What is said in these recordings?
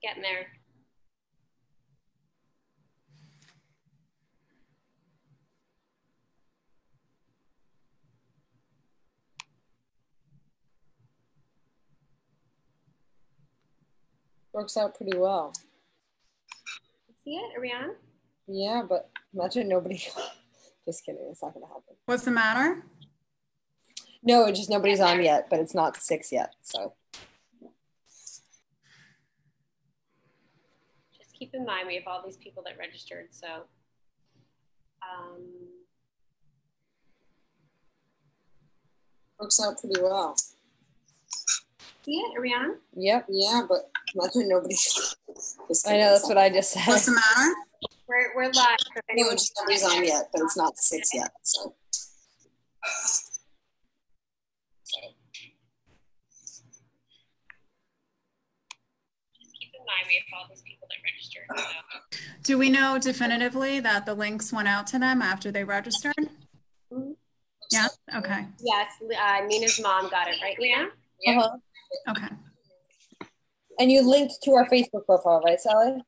Getting there. Works out pretty well. See it? Are we on? Yeah, but imagine nobody. Just kidding. It's not going to happen. What's the matter? No, it's just nobody's on yet, but it's not 6 yet. So just keep in mind we have all these people that registered. So works out pretty well. See it? Are we on? Yep. Yeah, but imagine nobody. I know, that's what I just said. What's the matter? We're live. No, just nobody's on yet, but it's not 6 yet. So just keep in mind we have all these people that registered. So. Do we know definitively that the links went out to them after they registered? Mm-hmm. Yeah. Okay. Yes, Nina's mom got it, right, Nina? yeah. Uh-huh. Okay. And you linked to our Facebook profile, right, Sally? No,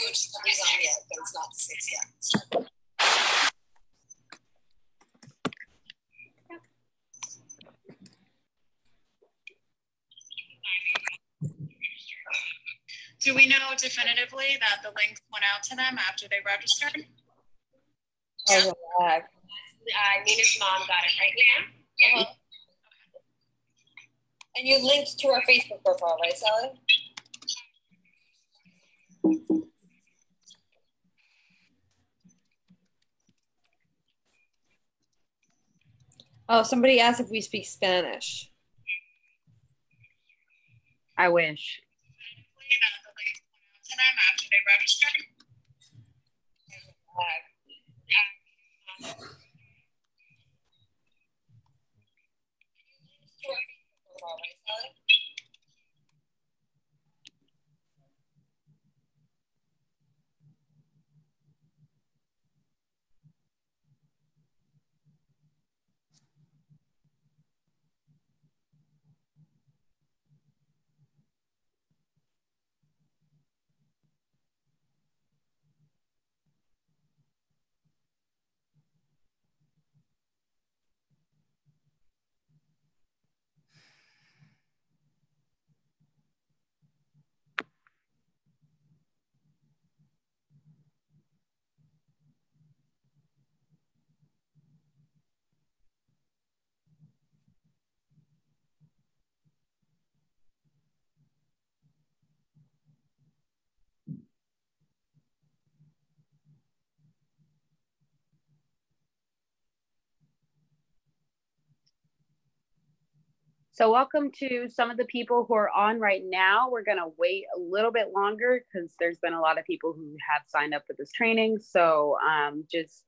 just nobody's on yet, but it's not 6 yet. So. Do we know definitively that the links went out to them after they registered? Oh, yeah. Nina's mom got it, right, Nina? Uh-huh. And you linked to our Facebook profile, right, Sally? Oh, somebody asked if we speak Spanish. I wish. After they registered? So welcome to some of the people who are on right now. We're going to wait a little bit longer because there's been a lot of people who have signed up for this training. So just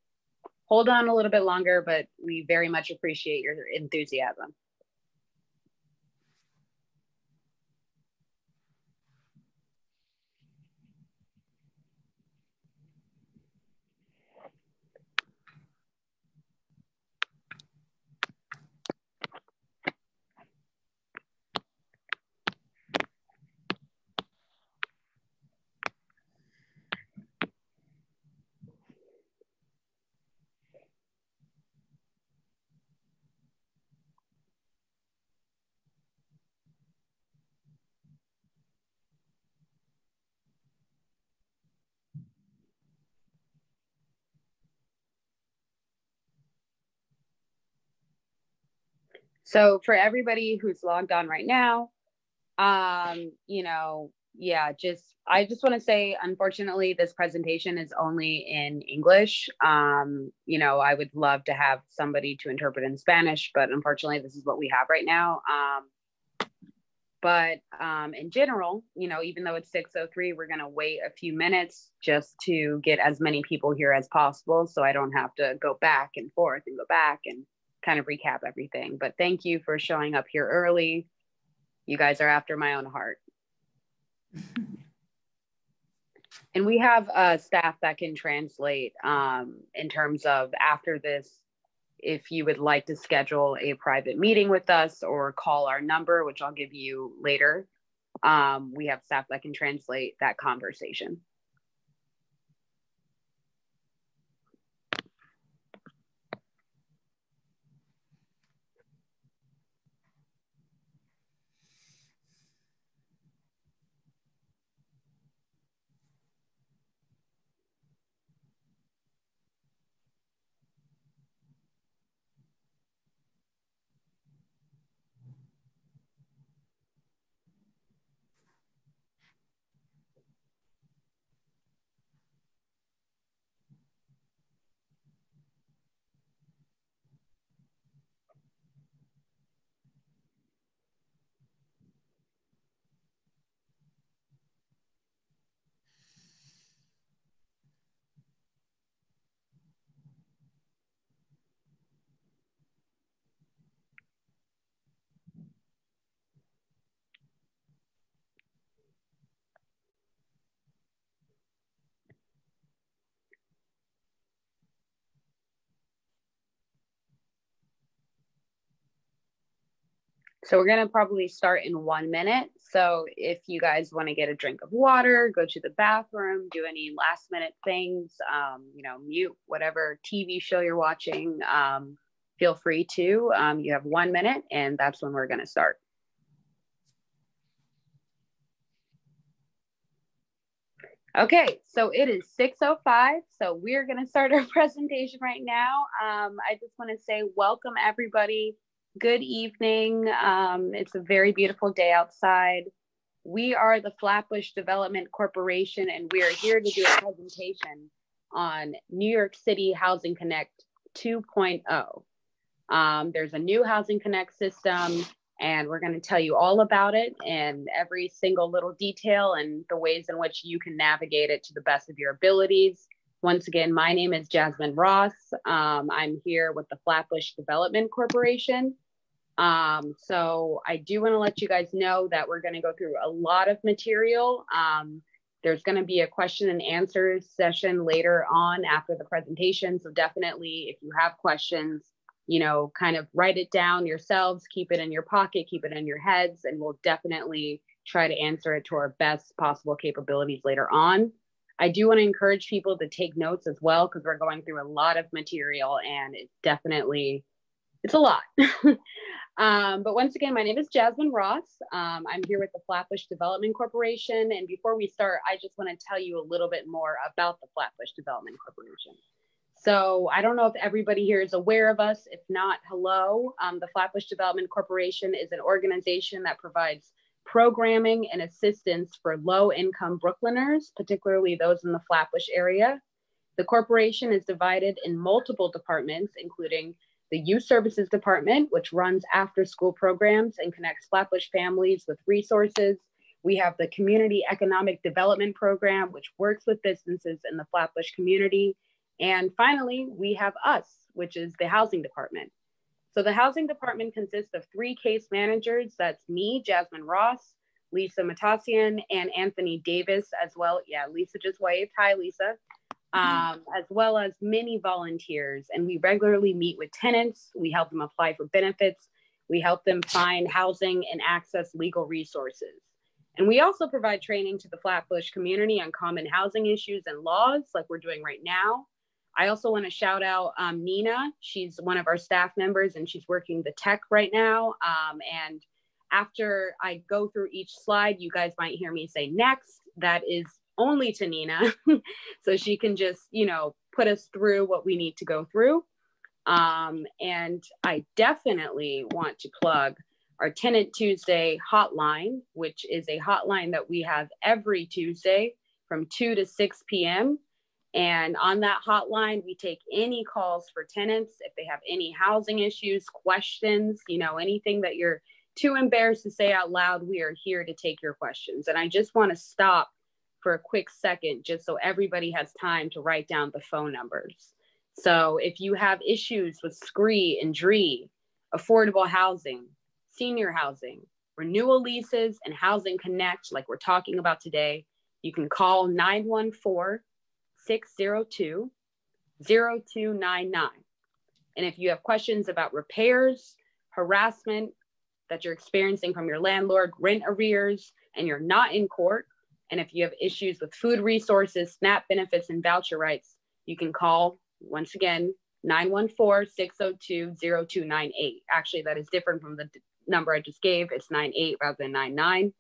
hold on a little bit longer, but we very much appreciate your enthusiasm. So for everybody who's logged on right now, you know, yeah, I just want to say, unfortunately, this presentation is only in English. You know, I would love to have somebody to interpret in Spanish, but unfortunately, this is what we have right now. But in general, you know, even though it's 6:03, we're going to wait a few minutes just to get as many people here as possible. So I don't have to go back and forth and go back and kind of recap everything. But thank you for showing up here early. You guys are after my own heart. And we have staff that can translate in terms of after this, if you would like to schedule a private meeting with us or call our number, which I'll give you later, we have staff that can translate that conversation. So we're going to probably start in 1 minute. So if you guys want to get a drink of water, go to the bathroom, do any last minute things, mute whatever TV show you're watching, feel free to. You have 1 minute, and that's when we're going to start. Okay, so it is 6:05. So we're going to start our presentation right now. I just want to say welcome, everybody. Good evening. It's a very beautiful day outside. We are the Flatbush Development Corporation, and we are here to do a presentation on New York City Housing Connect 2.0. There's a new Housing Connect system, and we're going to tell you all about it and every single little detail and the ways in which you can navigate it to the best of your abilities. Once again, my name is Jasmine Ross. I'm here with the Flatbush Development Corporation. So I do want to let you guys know that we're going to go through a lot of material. There's going to be a question and answer session later on after the presentation. So definitely, if you have questions, kind of write it down yourselves, keep it in your pocket, keep it in your heads, and we'll definitely try to answer it to our best possible capabilities later on. I do want to encourage people to take notes as well, because we're going through a lot of material and it's a lot. But once again, my name is Jasmine Ross. I'm here with the Flatbush Development Corporation. And before we start, I just want to tell you a little bit more about the Flatbush Development Corporation. So I don't know if everybody here is aware of us. If not, hello. The Flatbush Development Corporation is an organization that provides programming and assistance for low-income Brooklyners, particularly those in the Flatbush area. The corporation is divided in multiple departments, including the Youth Services Department, which runs after-school programs and connects Flatbush families with resources. We have the Community Economic Development Program, which works with businesses in the Flatbush community. And finally, we have us, which is the Housing Department. So the Housing Department consists of 3 case managers. That's me, Jasmine Ross, Lisa Matassian, and Anthony Davis as well. Yeah, Lisa just waved. Hi, Lisa. As well as many volunteers. And we regularly meet with tenants. We help them apply for benefits. We help them find housing and access legal resources. And we also provide training to the Flatbush community on common housing issues and laws, like we're doing right now. I also want to shout out Nina. She's one of our staff members, and she's working the tech right now. And after I go through each slide, you guys might hear me say next. That is only to Nina. So she can just, put us through what we need to go through. And I definitely want to plug our Tenant Tuesday hotline, which is a hotline that we have every Tuesday from 2 to 6 p.m. And on that hotline, we take any calls for tenants. If they have any housing issues, questions, anything that you're too embarrassed to say out loud, we are here to take your questions. And I just want to stop for a quick second, just so everybody has time to write down the phone numbers. So if you have issues with SCREE and DREE, affordable housing, senior housing, renewal leases, and Housing Connect, like we're talking about today, you can call 914-602-0299. And if you have questions about repairs, harassment that you're experiencing from your landlord, rent arrears, and you're not in court, and if you have issues with food resources, SNAP benefits, and voucher rights, you can call, once again, 914-602-0298. Actually, that is different from the number I just gave. It's 98 rather than 99.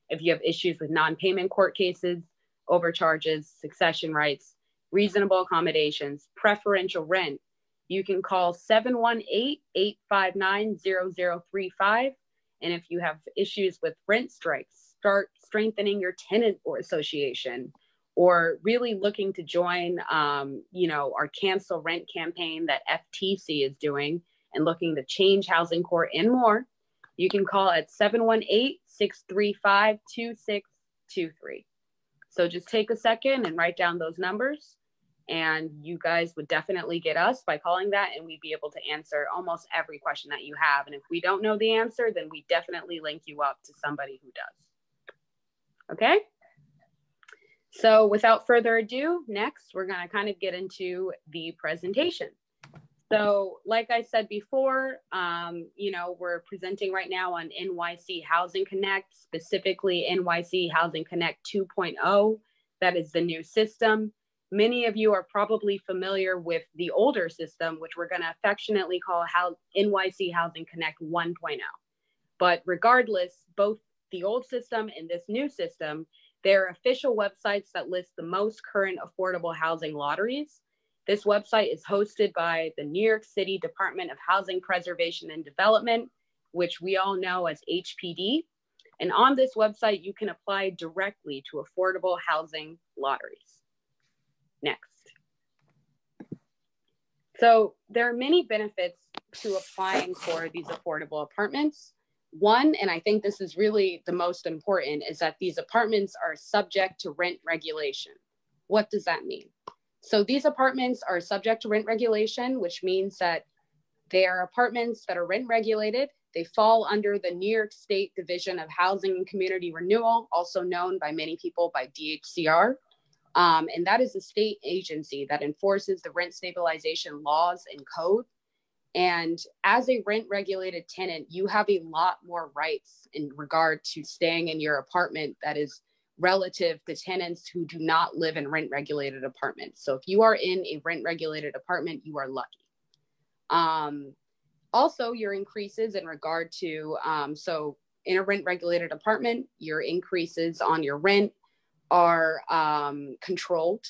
If you have issues with non-payment court cases, overcharges, succession rights, reasonable accommodations, preferential rent, you can call 718-859-0035. And if you have issues with rent strikes, start strengthening your tenant or association, or really looking to join, our cancel rent campaign that FTC is doing and looking to change housing court and more, you can call at 718-635-2623. So just take a second and write down those numbers, and you guys would definitely get us by calling that, and we'd be able to answer almost every question that you have. And if we don't know the answer, then we definitely link you up to somebody who does. Okay? So without further ado, next, we're going to kind of get into the presentation. So like I said before, we're presenting right now on NYC Housing Connect, specifically NYC Housing Connect 2.0. That is the new system. Many of you are probably familiar with the older system, which we're going to affectionately call NYC Housing Connect 1.0. But regardless, both the old system and this new system, they're official websites that list the most current affordable housing lotteries. This website is hosted by the New York City Department of Housing Preservation and Development, which we all know as HPD. And on this website, you can apply directly to affordable housing lotteries. Next. So there are many benefits to applying for these affordable apartments. One, and I think this is really the most important, is that these apartments are subject to rent regulation. What does that mean? So these apartments are subject to rent regulation, which means that they are apartments that are rent regulated. They fall under the New York State Division of Housing and Community Renewal, also known by many people by DHCR. And that is a state agency that enforces the rent stabilization laws and code. And as a rent regulated tenant, you have a lot more rights in regard to staying in your apartment that is relative to tenants who do not live in rent regulated apartments. So if you are in a rent regulated apartment, you are lucky. Also, your increases in regard to, so in a rent regulated apartment, your increases on your rent are controlled.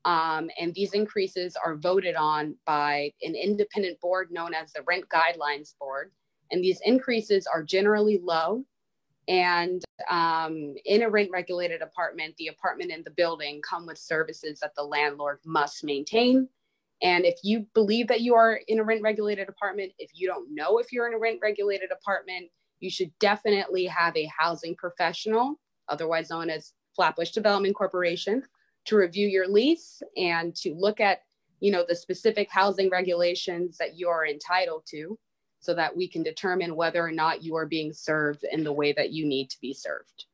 And these increases are voted on by an independent board known as the Rent Guidelines Board. And these increases are generally low. And in a rent regulated apartment, the apartment and the building come with services that the landlord must maintain. And if you believe that you are in a rent regulated apartment, if you don't know if you're in a rent regulated apartment, you should definitely have a housing professional, otherwise known as Flatbush Development Corporation, to review your lease and to look at, the specific housing regulations that you are entitled to, so that we can determine whether or not you are being served in the way that you need to be served.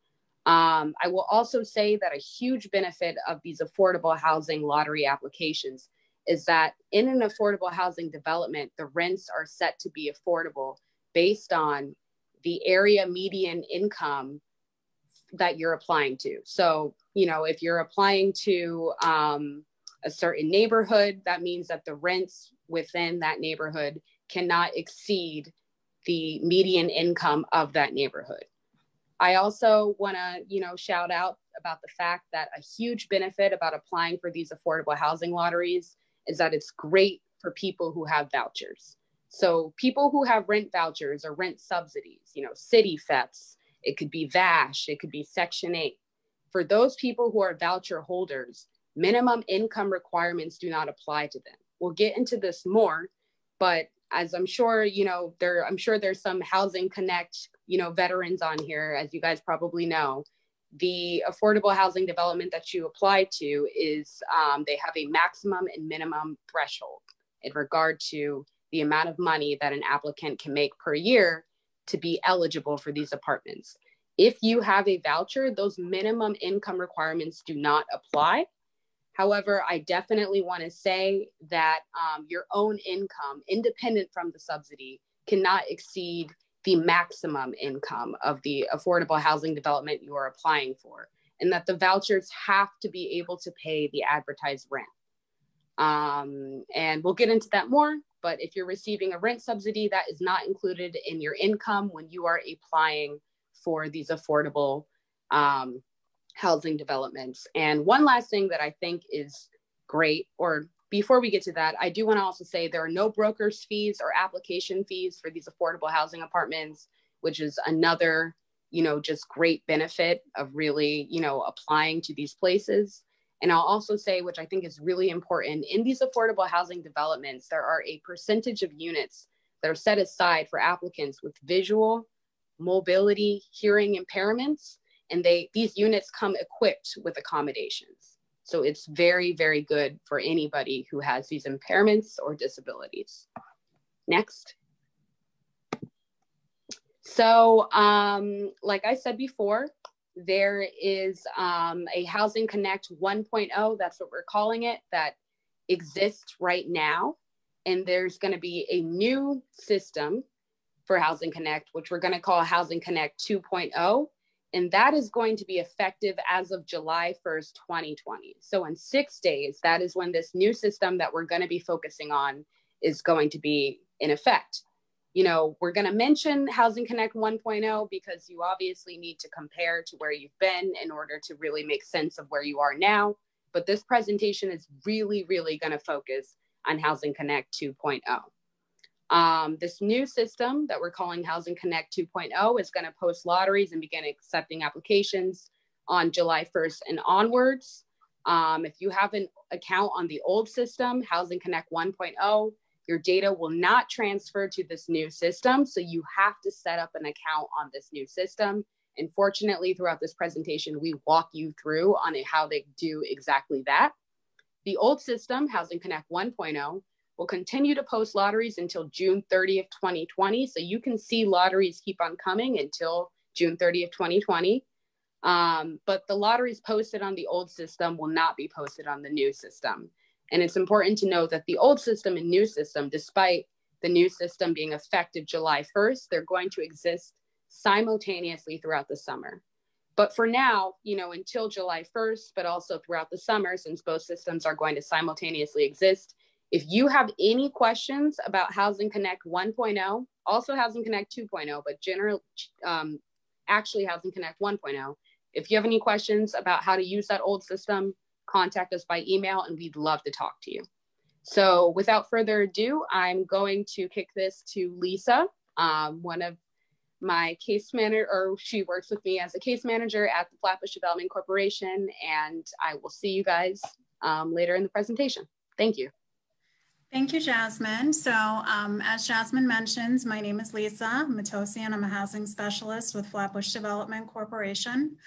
I will also say that a huge benefit of these affordable housing lottery applications is that in an affordable housing development, the rents are set to be affordable based on the area median income that you're applying to. So, if you're applying to a certain neighborhood, that means that the rents within that neighborhood cannot exceed the median income of that neighborhood. I also want to, shout out about the fact that a huge benefit about applying for these affordable housing lotteries is that it's great for people who have vouchers. So people who have rent vouchers or rent subsidies, city FETs, it could be VASH, it could be Section 8. For those people who are voucher holders, minimum income requirements do not apply to them. We'll get into this more, but as I'm sure, I'm sure there's some Housing Connect, veterans on here, as you guys probably know. The affordable housing development that you apply to is, they have a maximum and minimum threshold in regard to the amount of money that an applicant can make per year to be eligible for these apartments. If you have a voucher, those minimum income requirements do not apply. However, I definitely want to say that your own income, independent from the subsidy, cannot exceed the maximum income of the affordable housing development you are applying for, and that the vouchers have to be able to pay the advertised rent. And we'll get into that more, but if you're receiving a rent subsidy, that is not included in your income when you are applying for these affordable housing developments. And one last thing that I think is great, or before we get to that, I do want to also say there are no broker's fees or application fees for these affordable housing apartments, which is another, just great benefit of really, applying to these places. And I'll also say, which I think is really important, in these affordable housing developments, there are a percentage of units that are set aside for applicants with visual, mobility, hearing impairments, and these units come equipped with accommodations. So it's very, very good for anybody who has these impairments or disabilities. Next. So like I said before, there is a Housing Connect 1.0, that's what we're calling it, that exists right now. And there's going to be a new system for Housing Connect, which we're going to call Housing Connect 2.0. And that is going to be effective as of July 1st, 2020. So in 6 days, that is when this new system that we're going to be focusing on is going to be in effect. We're going to mention Housing Connect 1.0 because you obviously need to compare to where you've been in order to really make sense of where you are now. But this presentation is really, really going to focus on Housing Connect 2.0. This new system that we're calling Housing Connect 2.0 is going to post lotteries and begin accepting applications on July 1st and onwards. If you have an account on the old system, Housing Connect 1.0, your data will not transfer to this new system. So you have to set up an account on this new system. And fortunately, throughout this presentation, we walk you through on how they do exactly that. The old system, Housing Connect 1.0, will continue to post lotteries until June 30th, 2020. So you can see lotteries keep on coming until June 30th, 2020. But the lotteries posted on the old system will not be posted on the new system. And it's important to know that the old system and new system, despite the new system being effective July 1st, they're going to exist simultaneously throughout the summer. But for now, until July 1st, but also throughout the summer, since both systems are going to simultaneously exist, if you have any questions about Housing Connect 1.0, also Housing Connect 2.0, but actually Housing Connect 1.0, if you have any questions about how to use that old system, contact us by email and we'd love to talk to you. So without further ado, I'm going to kick this to Lisa, one of my case manager, or she works with me as a case manager at the Flatbush Development Corporation, and I will see you guys later in the presentation. Thank you. Thank you, Jasmine. So as Jasmine mentions, my name is Lisa Matosian. I'm a housing specialist with Flatbush Development Corporation.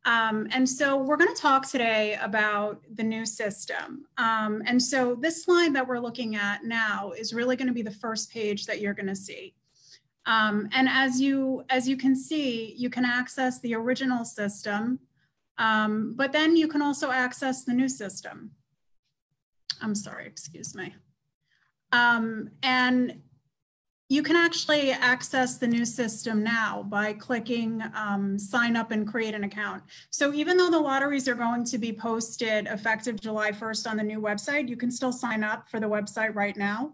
And so we're going to talk today about the new system. And so this slide that we're looking at now is really going to be the first page that you're going to see. And as you can see, you can access the original system, but then you can also access the new system. I'm sorry, excuse me. And you can actually access the new system now by clicking sign up and create an account. So even though the lotteries are going to be posted effective July 1st on the new website, you can still sign up for the website right now.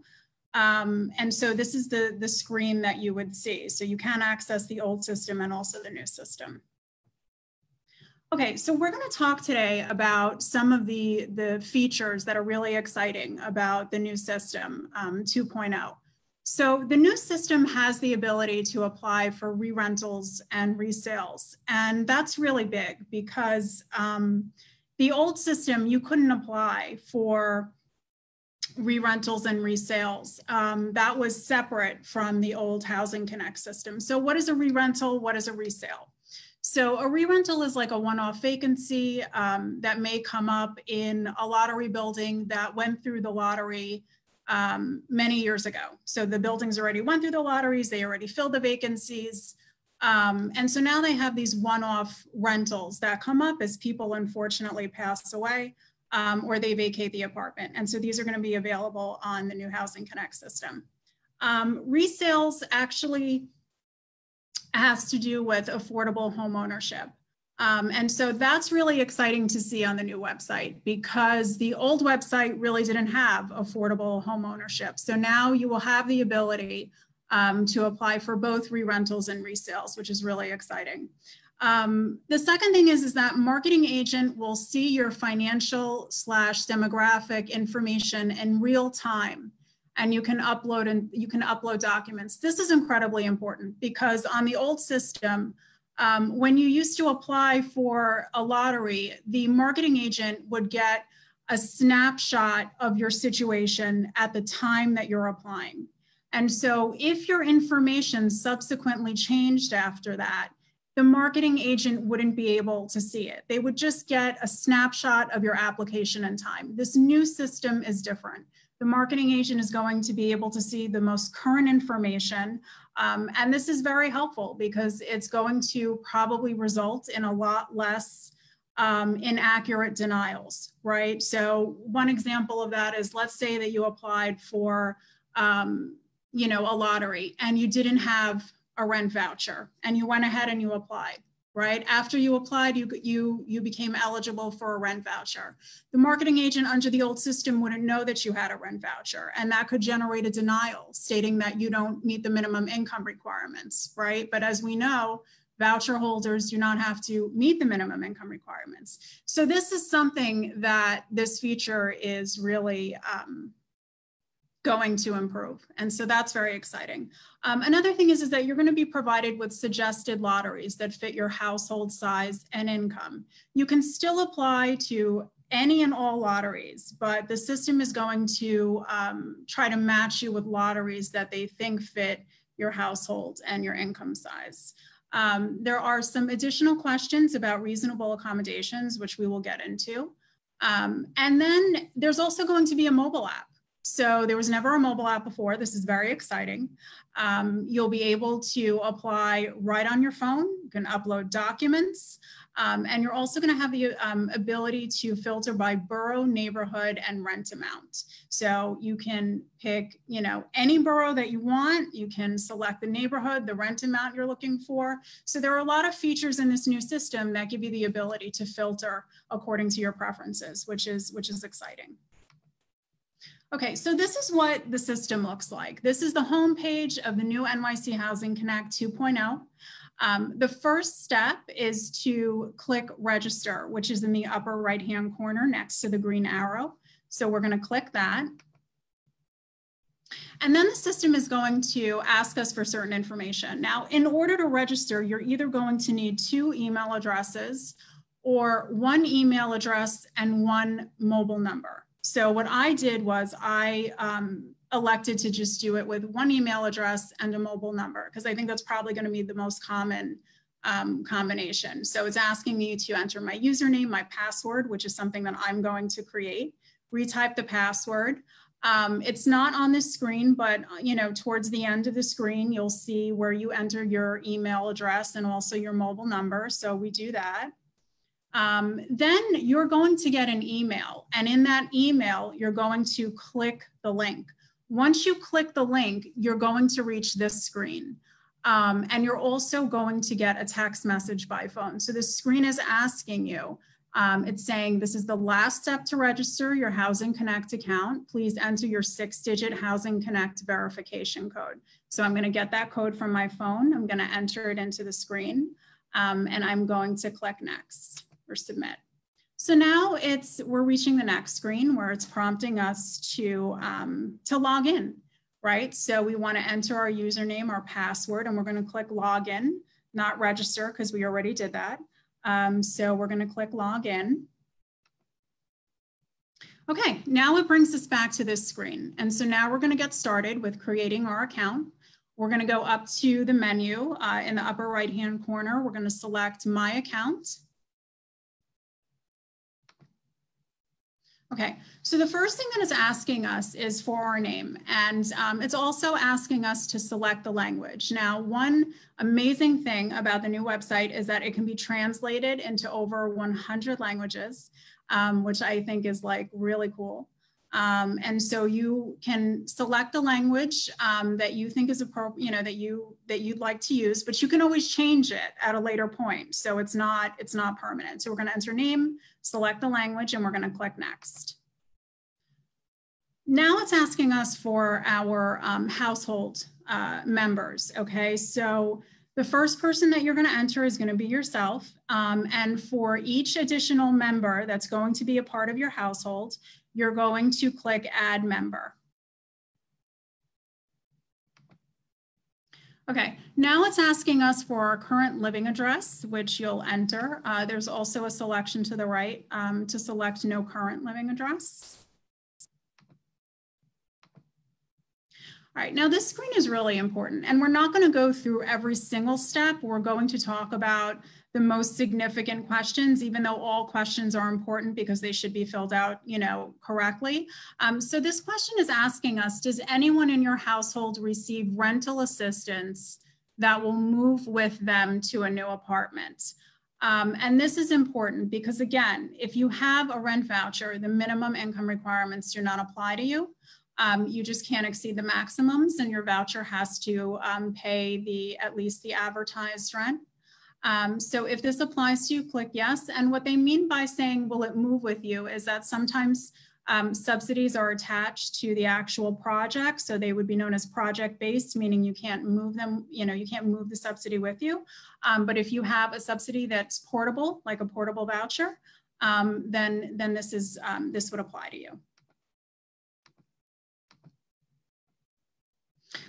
And so this is the screen that you would see. So you can access the old system and also the new system. Okay, so we're going to talk today about some of the features that are really exciting about the new system 2.0. So the new system has the ability to apply for re-rentals and resales. And that's really big because the old system, you couldn't apply for re-rentals and resales. That was separate from the old Housing Connect system. So what is a re-rental? What is a resale? So a re-rental is like a one-off vacancy that may come up in a lottery building that went through the lottery many years ago. So the buildings already went through the lotteries, they already filled the vacancies. And so now they have these one-off rentals that come up as people unfortunately pass away or they vacate the apartment. And so these are going to be available on the new Housing Connect system. Resales actually has to do with affordable home ownership. And so that's really exciting to see on the new website, because the old website really didn't have affordable home ownership. So now you will have the ability to apply for both re-rentals and resales, which is really exciting. The second thing is that marketing agent will see your financial / demographic information in real time, and you can upload documents. This is incredibly important because on the old system, when you used to apply for a lottery, the marketing agent would get a snapshot of your situation at the time that you're applying. And so if your information subsequently changed after that, the marketing agent wouldn't be able to see it. They would just get a snapshot of your application and time. This new system is different. The marketing agent is going to be able to see the most current information. And this is very helpful because it's going to probably result in a lot less inaccurate denials, right? So one example of that is, let's say that you applied for you know, a lottery and you didn't have a rent voucher and you went ahead and you applied, right? After you applied, you became eligible for a rent voucher. The marketing agent under the old system wouldn't know that you had a rent voucher, and that could generate a denial stating that you don't meet the minimum income requirements, right? But as we know, voucher holders do not have to meet the minimum income requirements. So this is something that this feature is really going to improve. And so that's very exciting. Another thing is that you're going to be provided with suggested lotteries that fit your household size and income. You can still apply to any and all lotteries, but the system is going to try to match you with lotteries that they think fit your household and your income size. There are some additional questions about reasonable accommodations, which we will get into. And then there's also going to be a mobile app. So there was never a mobile app before. This is very exciting. You'll be able to apply right on your phone. You can upload documents. And you're also going to have the ability to filter by borough, neighborhood, and rent amount. So you can pick, you know, any borough that you want. You can select the neighborhood, the rent amount you're looking for. So there are a lot of features in this new system that give you the ability to filter according to your preferences, which is exciting. Okay, so this is what the system looks like. This is the home page of the new NYC Housing Connect 2.0. The first step is to click register, which is in the upper right-hand corner next to the green arrow. So we're going to click that. And then the system is going to ask us for certain information. Now, in order to register, you're either going to need 2 email addresses or 1 email address and 1 mobile number. So what I did was I elected to just do it with 1 email address and a mobile number, because I think that's probably going to be the most common combination. So it's asking me to enter my username, my password, which is something that I'm going to create, retype the password. It's not on this screen, but you know, towards the end of the screen, you'll see where you enter your email address and also your mobile number. So we do that. Then you're going to get an email, and in that email, you're going to click the link. Once you click the link, you're going to reach this screen. And you're also going to get a text message by phone. So this screen is asking you, it's saying, this is the last step to register your Housing Connect account. Please enter your 6-digit Housing Connect verification code. So I'm going to get that code from my phone. I'm going to enter it into the screen, and I'm going to click next or submit. So now we're reaching the next screen where it's prompting us to log in, right? So we want to enter our username, our password, and we're going to click login, not register, because we already did that. So we're going to click login. Okay, now it brings us back to this screen. And so now we're going to get started with creating our account. We're going to go up to the menu in the upper right-hand corner. We're going to select My Account. Okay, so the first thing that it's asking us is for our name, and it's also asking us to select the language. Now, one amazing thing about the new website is that it can be translated into over 100 languages, which I think is like really cool. And so you can select the language that you think is appropriate, that you'd like to use, but you can always change it at a later point. So it's not permanent. So we're going to enter name, select the language, and we're going to click next. Now it's asking us for our household members. Okay, so the first person that you're going to enter is going to be yourself. And for each additional member that's going to be a part of your household, you're going to click Add Member. Okay, now it's asking us for our current living address, which you'll enter. There's also a selection to the right to select no current living address. All right, now this screen is really important, and we're not going to go through every single step. We're going to talk about the most significant questions, even though all questions are important because they should be filled out, correctly. So this question is asking us, does anyone in your household receive rental assistance that will move with them to a new apartment? And this is important because, again, if you have a rent voucher, the minimum income requirements do not apply to you. You just can't exceed the maximums, and your voucher has to pay at least the advertised rent. So if this applies to you, click yes. And what they mean by saying, will it move with you, is that sometimes subsidies are attached to the actual project. So they would be known as project-based, meaning you can't move them, you can't move the subsidy with you. But if you have a subsidy that's portable, like a portable voucher, then this would apply to you.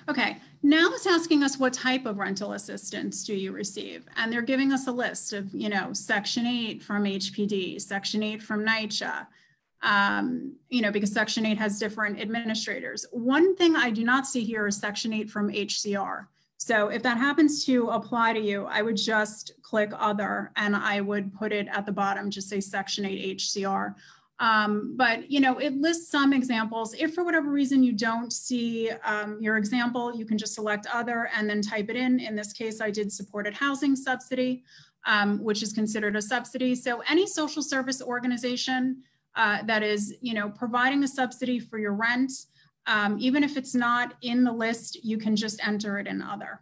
Okay, now it's asking us what type of rental assistance do you receive? And they're giving us a list of, Section 8 from HPD, Section 8 from NYCHA, because Section 8 has different administrators. One thing I do not see here is Section 8 from HCR. So if that happens to apply to you, I would just click Other, and I would put it at the bottom, just say Section 8 HCR. But it lists some examples. If for whatever reason you don't see your example, you can just select Other and then type it in. In this case, I did supported housing subsidy, which is considered a subsidy. So any social service organization that is, providing a subsidy for your rent, even if it's not in the list, you can just enter it in Other.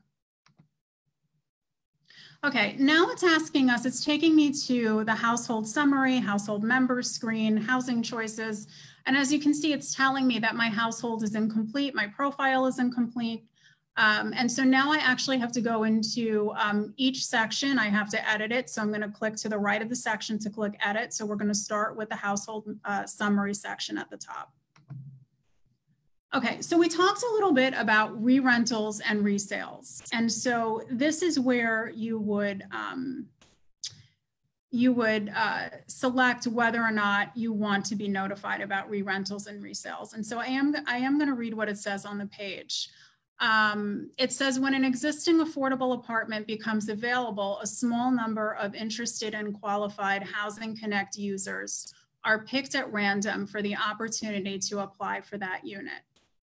Okay, now it's asking us, it's taking me to the household summary, household members screen, housing choices. And as you can see, it's telling me that my household is incomplete, my profile is incomplete. And so now I actually have to go into each section, I have to edit it. So I'm gonna click to the right of the section to click edit. So we're gonna start with the household summary section at the top. Okay, so we talked a little bit about re-rentals and resales. And so this is where you would select whether or not you want to be notified about re-rentals and resales. And so I am going to read what it says on the page. It says, when an existing affordable apartment becomes available, a small number of interested and qualified Housing Connect users are picked at random for the opportunity to apply for that unit.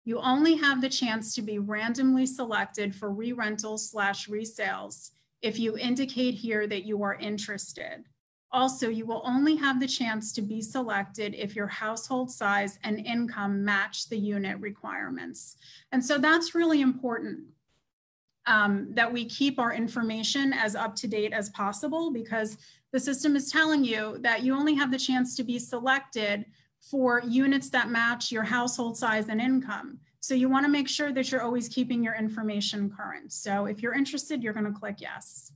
You only have the chance to be randomly selected for re-rentals/resales if you indicate here that you are interested. Also, you will only have the chance to be selected if your household size and income match the unit requirements. And so that's really important, that we keep our information as up to date as possible, because the system is telling you that you only have the chance to be selected for units that match your household size and income. So you want to make sure that you're always keeping your information current. So if you're interested, you're going to click yes.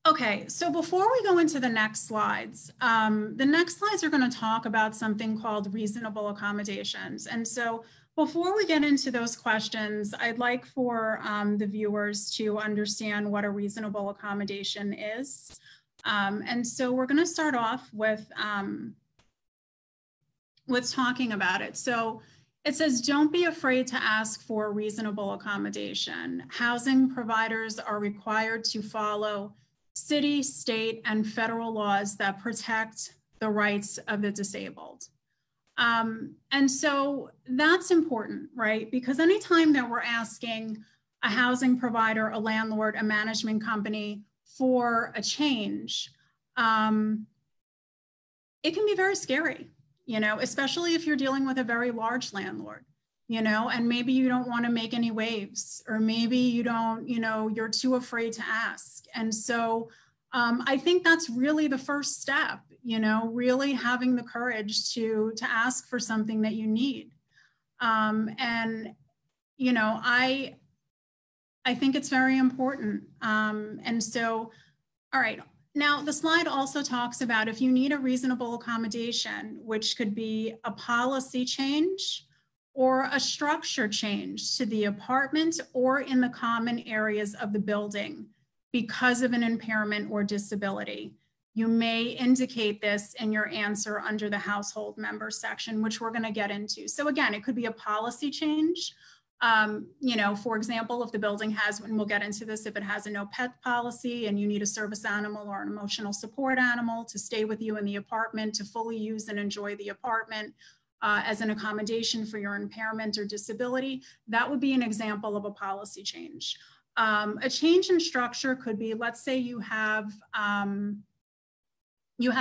Okay, so before we go into the next slides are going to talk about something called reasonable accommodations. And so before we get into those questions, I'd like for the viewers to understand what a reasonable accommodation is. And so we're going to start off with talking about it. So it says, don't be afraid to ask for reasonable accommodation. Housing providers are required to follow city, state, and federal laws that protect the rights of the disabled. And so that's important, right? Because anytime that we're asking a housing provider, a landlord, a management company for a change, it can be very scary, you know, especially if you're dealing with a very large landlord, you know, and maybe you don't want to make any waves, or maybe you don't, you know, you're too afraid to ask. And so I think that's really the first step, you know, really having the courage to ask for something that you need. And, you know, I think it's very important. And so, all right. Now, the slide also talks about if you need a reasonable accommodation, which could be a policy change or a structure change to the apartment or in the common areas of the building because of an impairment or disability. You may indicate this in your answer under the household member section, which we're going to get into. So again, it could be a policy change. You know, for example, if the building has, and we'll get into this, if it has a no pet policy and you need a service animal or an emotional support animal to stay with you in the apartment to fully use and enjoy the apartment as an accommodation for your impairment or disability, that would be an example of a policy change. A change in structure could be, let's say you have a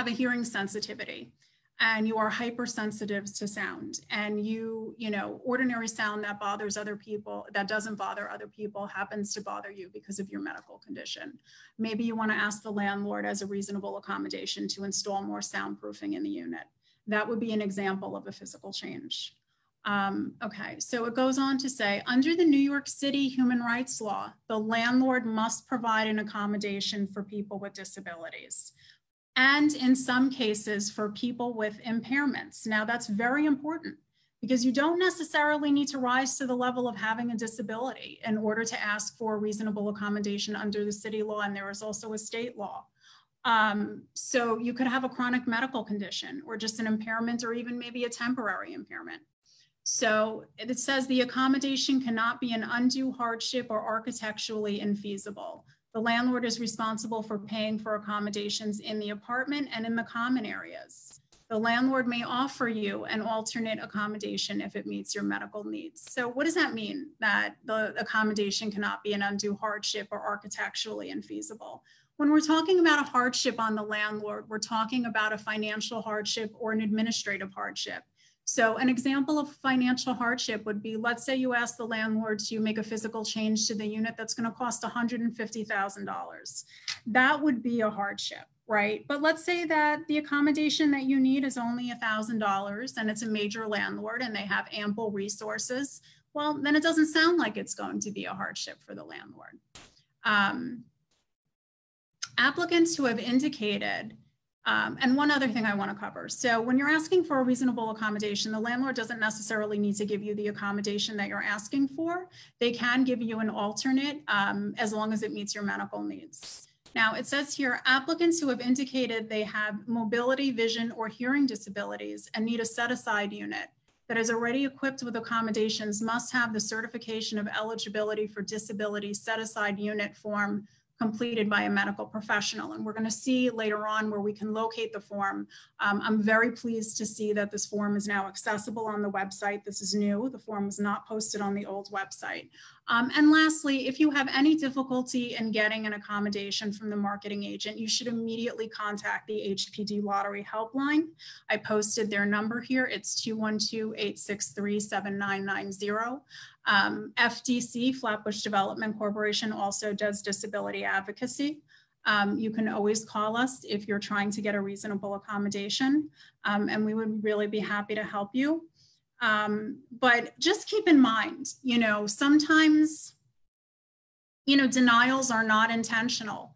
hearing sensitivity and you are hypersensitive to sound, and you know, ordinary sound that bothers other people, that doesn't bother other people, happens to bother you because of your medical condition. Maybe you want to ask the landlord as a reasonable accommodation to install more soundproofing in the unit. That would be an example of a physical change. Okay, so it goes on to say, under the New York City human rights law, the landlord must provide an accommodation for people with disabilities, and in some cases for people with impairments. Now that's very important because you don't necessarily need to rise to the level of having a disability in order to ask for reasonable accommodation under the city law, and there is also a state law. So you could have a chronic medical condition or just an impairment, or even maybe a temporary impairment. So it says the accommodation cannot be an undue hardship or architecturally infeasible. The landlord is responsible for paying for accommodations in the apartment and in the common areas. The landlord may offer you an alternate accommodation if it meets your medical needs. So what does that mean, that the accommodation cannot be an undue hardship or architecturally infeasible? When we're talking about a hardship on the landlord, we're talking about a financial hardship or an administrative hardship. So an example of financial hardship would be, let's say you ask the landlord to make a physical change to the unit that's going to cost $150,000. That would be a hardship, right? But let's say that the accommodation that you need is only $1,000 and it's a major landlord and they have ample resources. Well, then it doesn't sound like it's going to be a hardship for the landlord. Applicants who have indicated, and one other thing I want to cover. So when you're asking for a reasonable accommodation, the landlord doesn't necessarily need to give you the accommodation that you're asking for. They can give you an alternate as long as it meets your medical needs. Now it says here, applicants who have indicated they have mobility, vision, or hearing disabilities and need a set-aside unit that is already equipped with accommodations must have the certification of eligibility for disability set-aside unit form completed by a medical professional. And we're going to see later on where we can locate the form. I'm very pleased to see that this form is now accessible on the website. This is new. The form was not posted on the old website. And lastly, if you have any difficulty in getting an accommodation from the marketing agent, you should immediately contact the HPD Lottery Helpline. I posted their number here. It's 212-863-7990. FDC, Flatbush Development Corporation, also does disability advocacy. You can always call us if you're trying to get a reasonable accommodation, and we would really be happy to help you. But just keep in mind, you know, sometimes, you know, denials are not intentional.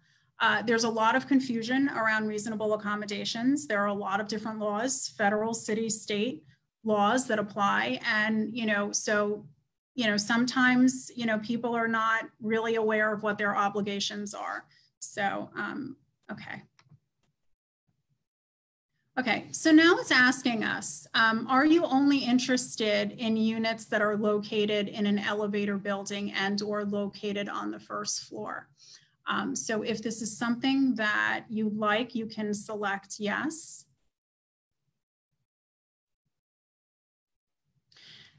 There's a lot of confusion around reasonable accommodations. There are a lot of different laws, federal, city, state laws that apply. And, you know, so, you know, sometimes, you know, people are not really aware of what their obligations are. So, okay. Okay, so now it's asking us, are you only interested in units that are located in an elevator building and or located on the first floor? So if this is something that you like, you can select yes.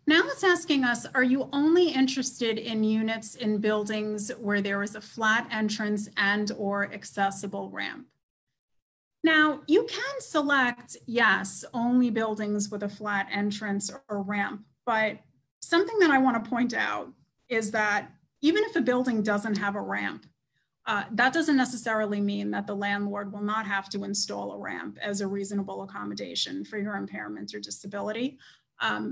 Now it's asking us, are you only interested in units in buildings where there is a flat entrance and or accessible ramp? Now, you can select, yes, only buildings with a flat entrance or ramp, but something that I want to point out is that even if a building doesn't have a ramp, that doesn't necessarily mean that the landlord will not have to install a ramp as a reasonable accommodation for your impairment or disability.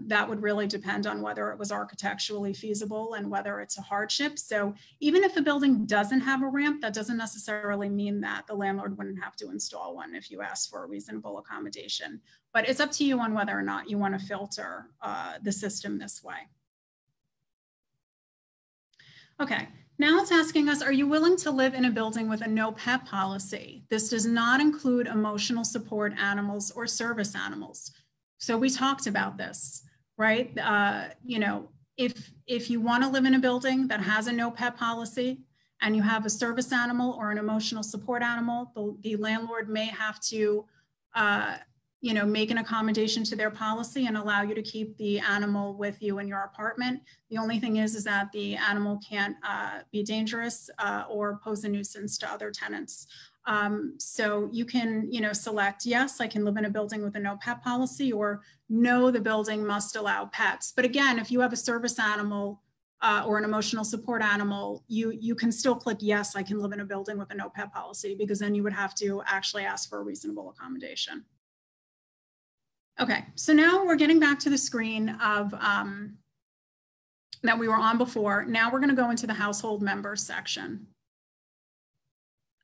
That would really depend on whether it was architecturally feasible and whether it's a hardship. So even if a building doesn't have a ramp, that doesn't necessarily mean that the landlord wouldn't have to install one if you ask for a reasonable accommodation. But it's up to you on whether or not you want to filter the system this way. Okay. Now it's asking us, are you willing to live in a building with a no pet policy? This does not include emotional support animals or service animals. So we talked about this, right? You know, if you want to live in a building that has a no pet policy and you have a service animal or an emotional support animal, the landlord may have to, you know, make an accommodation to their policy and allow you to keep the animal with you in your apartment. The only thing is that the animal can't be dangerous or pose a nuisance to other tenants. So you can, you know, select, yes, I can live in a building with a no pet policy, or no, the building must allow pets. But again, if you have a service animal or an emotional support animal, you can still click, yes, I can live in a building with a no pet policy, because then you would have to actually ask for a reasonable accommodation. Okay, so now we're getting back to the screen of that we were on before. Now we're going to go into the household members section.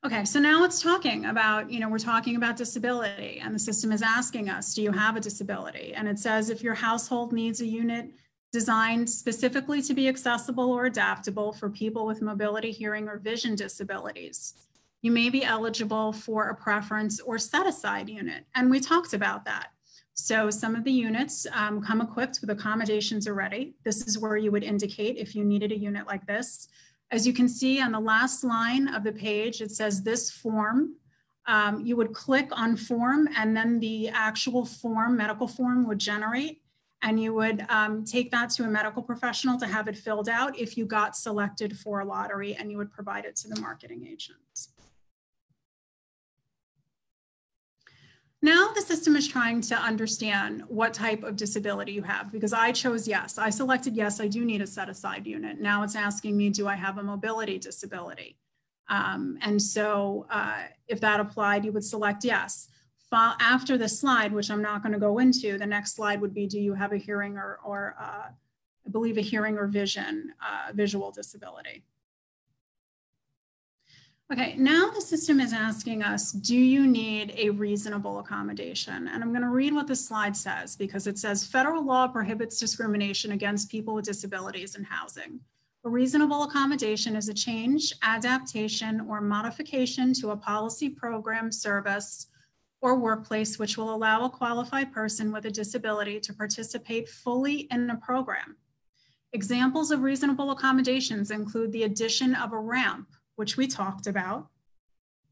Okay, so now it's talking about, you know, we're talking about disability, and the system is asking us, do you have a disability? And it says if your household needs a unit designed specifically to be accessible or adaptable for people with mobility, hearing, or vision disabilities, you may be eligible for a preference or set-aside unit. And we talked about that. So some of the units come equipped with accommodations already. This is where you would indicate if you needed a unit like this. As you can see on the last line of the page, it says this form. You would click on form, and then the actual form, medical form, would generate, and you would take that to a medical professional to have it filled out if you got selected for a lottery, and you would provide it to the marketing agents. Now the system is trying to understand what type of disability you have, because I chose yes. I selected yes, I do need a set-aside unit. Now it's asking me, do I have a mobility disability? And so if that applied, you would select yes. After the slide, which I'm not going to go into, the next slide would be, do you have a hearing or I believe a hearing or vision, visual disability? Okay, now the system is asking us, do you need a reasonable accommodation? And I'm going to read what the slide says, because it says federal law prohibits discrimination against people with disabilities in housing. A reasonable accommodation is a change, adaptation, or modification to a policy, program, service, or workplace which will allow a qualified person with a disability to participate fully in a program. Examples of reasonable accommodations include the addition of a ramp, which we talked about,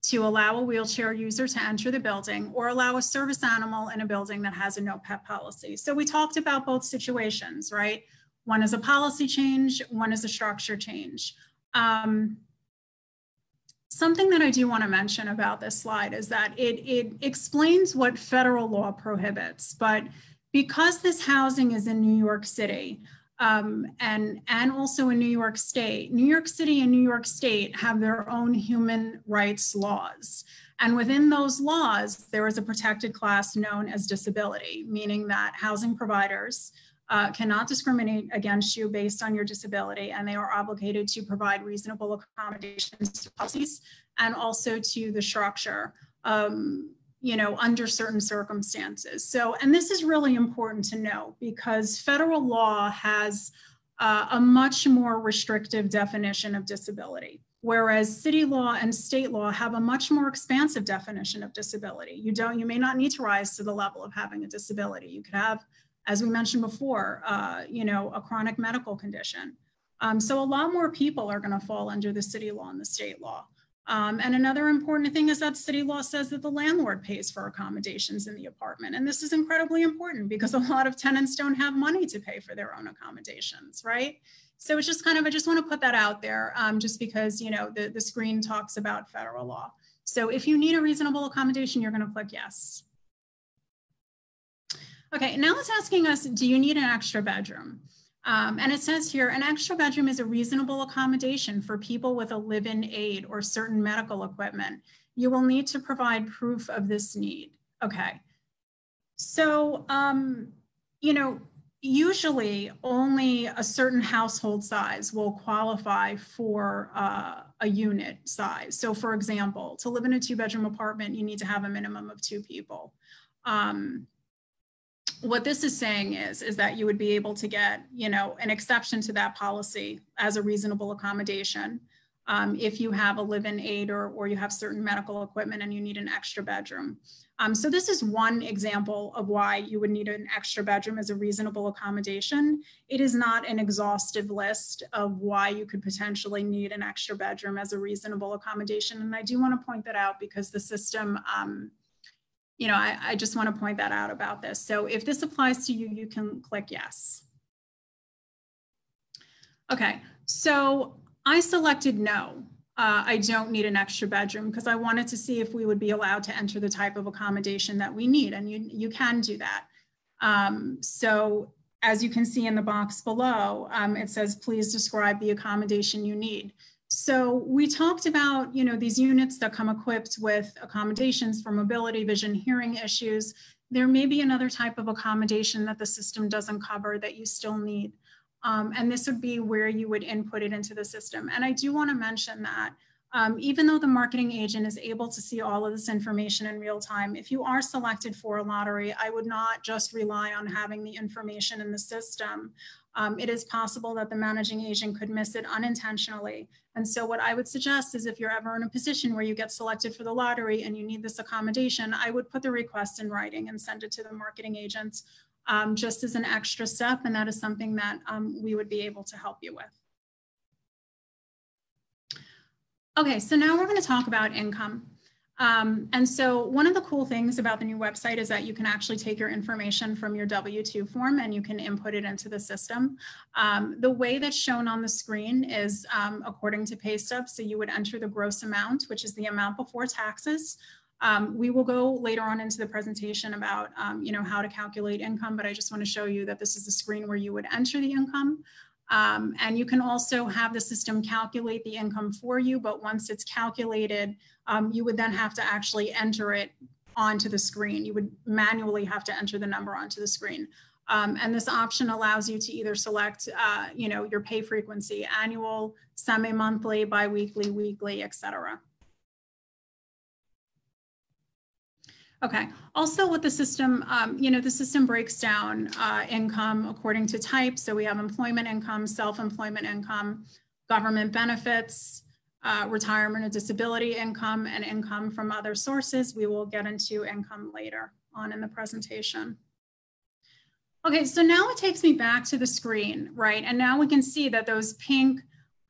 to allow a wheelchair user to enter the building, or allow a service animal in a building that has a no pet policy. So we talked about both situations, right? One is a policy change, one is a structure change. Something that I do want to mention about this slide is that it explains what federal law prohibits, but because this housing is in New York City, and also in New York State. New York City and New York State have their own human rights laws. And within those laws, there is a protected class known as disability, meaning that housing providers cannot discriminate against you based on your disability, and they are obligated to provide reasonable accommodations to policies and also to the structure, you know, under certain circumstances. So, and this is really important to know, because federal law has a much more restrictive definition of disability, whereas city law and state law have a much more expansive definition of disability. You may not need to rise to the level of having a disability. You could have, as we mentioned before, you know, a chronic medical condition. So a lot more people are going to fall under the city law and the state law. And another important thing is that city law says that the landlord pays for accommodations in the apartment. And this is incredibly important because a lot of tenants don't have money to pay for their own accommodations, right? So it's just kind of, I just want to put that out there just because, you know, the screen talks about federal law. So if you need a reasonable accommodation, you're going to click yes. Okay, now it's asking us, do you need an extra bedroom? And it says here, an extra bedroom is a reasonable accommodation for people with a live-in aid or certain medical equipment. You will need to provide proof of this need. Okay, so, you know, usually only a certain household size will qualify for a unit size. So for example, to live in a 2-bedroom apartment, you need to have a minimum of 2 people. What this is saying is that you would be able to get, you know, an exception to that policy as a reasonable accommodation if you have a live-in aid or you have certain medical equipment and you need an extra bedroom. So this is one example of why you would need an extra bedroom as a reasonable accommodation. It is not an exhaustive list of why you could potentially need an extra bedroom as a reasonable accommodation. And I do want to point that out because the system, you know, I just want to point that out about this. So if this applies to you, you can click yes. Okay, so I selected no. I don't need an extra bedroom because I wanted to see if we would be allowed to enter the type of accommodation that we need, and you can do that. So as you can see in the box below, it says, please describe the accommodation you need. So we talked about, you know, these units that come equipped with accommodations for mobility, vision, hearing issues. There may be another type of accommodation that the system doesn't cover that you still need. And this would be where you would input it into the system. And I do want to mention that even though the marketing agent is able to see all of this information in real time, if you are selected for a lottery, I would not just rely on having the information in the system. It is possible that the managing agent could miss it unintentionally. And so what I would suggest is if you're ever in a position where you get selected for the lottery and you need this accommodation, I would put the request in writing and send it to the marketing agents just as an extra step. And that is something that we would be able to help you with. Okay, so now we're going to talk about income. And so one of the cool things about the new website is that you can actually take your information from your W-2 form and you can input it into the system. The way that's shown on the screen is according to pay stubs. So you would enter the gross amount, which is the amount before taxes. We will go later on into the presentation about you know, how to calculate income, but I just want to show you that this is the screen where you would enter the income. And you can also have the system calculate the income for you, but once it's calculated, you would then have to actually enter it onto the screen. You would manually have to enter the number onto the screen. And this option allows you to either select, you know, your pay frequency, annual, semi-monthly, bi-weekly, weekly, etc. Okay, also with the system, you know, the system breaks down income according to type. So we have employment income, self-employment income, government benefits, retirement or disability income, and income from other sources. We will get into income later on in the presentation. Okay, so now it takes me back to the screen, right? And now we can see that those pink,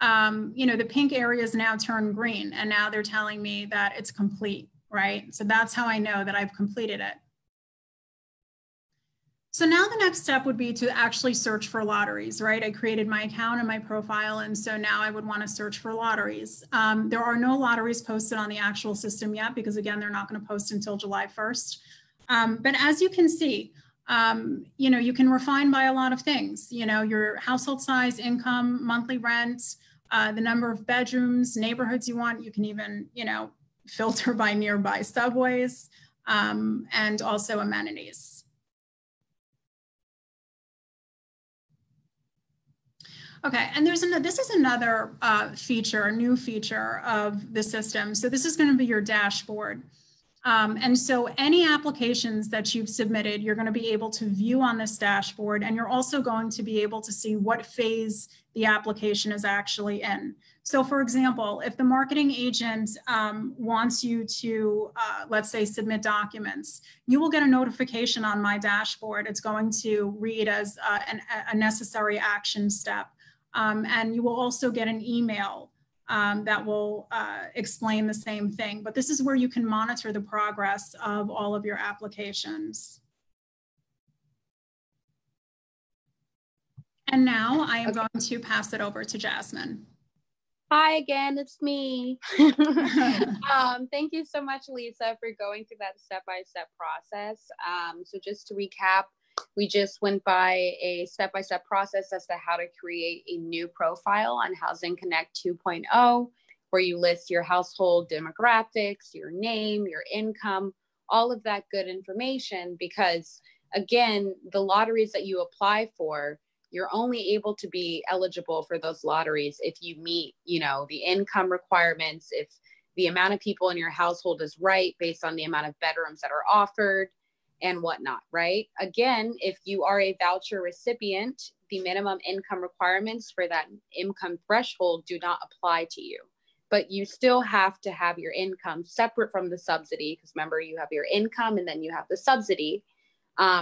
you know, the pink areas now turn green, and now they're telling me that it's complete. Right? So that's how I know that I've completed it. So now the next step would be to actually search for lotteries, right? I created my account and my profile, and so now I would want to search for lotteries. There are no lotteries posted on the actual system yet because, again, they're not going to post until July 1st. But as you can see, you know, you can refine by a lot of things, you know, your household size, income, monthly rent, the number of bedrooms, neighborhoods you want. You can even, you know, filter by nearby subways, and also amenities. Okay, and this is another feature, a new feature of the system. So this is going to be your dashboard. And so any applications that you've submitted, you're going to be able to view on this dashboard, and you're also going to be able to see what phase the application is actually in. So for example, if the marketing agent wants you to, let's say, submit documents, you will get a notification on my dashboard. It's going to read as a necessary action step. And you will also get an email that will explain the same thing. But this is where you can monitor the progress of all of your applications. And now I am going to pass it over to Jasmine. Hi again, it's me. Thank you so much, Lisa, for going through that step-by-step process. So just to recap, we just went by a step-by-step process as to how to create a new profile on Housing Connect 2.0, where you list your household demographics, your name, your income, all of that good information, because again, the lotteries that you apply for, you're only able to be eligible for those lotteries if you meet, the income requirements, if the amount of people in your household is right based on the amount of bedrooms that are offered and whatnot, right? Again, if you are a voucher recipient, the minimum income requirements for that income threshold do not apply to you. But you still have to have your income separate from the subsidy, because remember, you have your income and then you have the subsidy.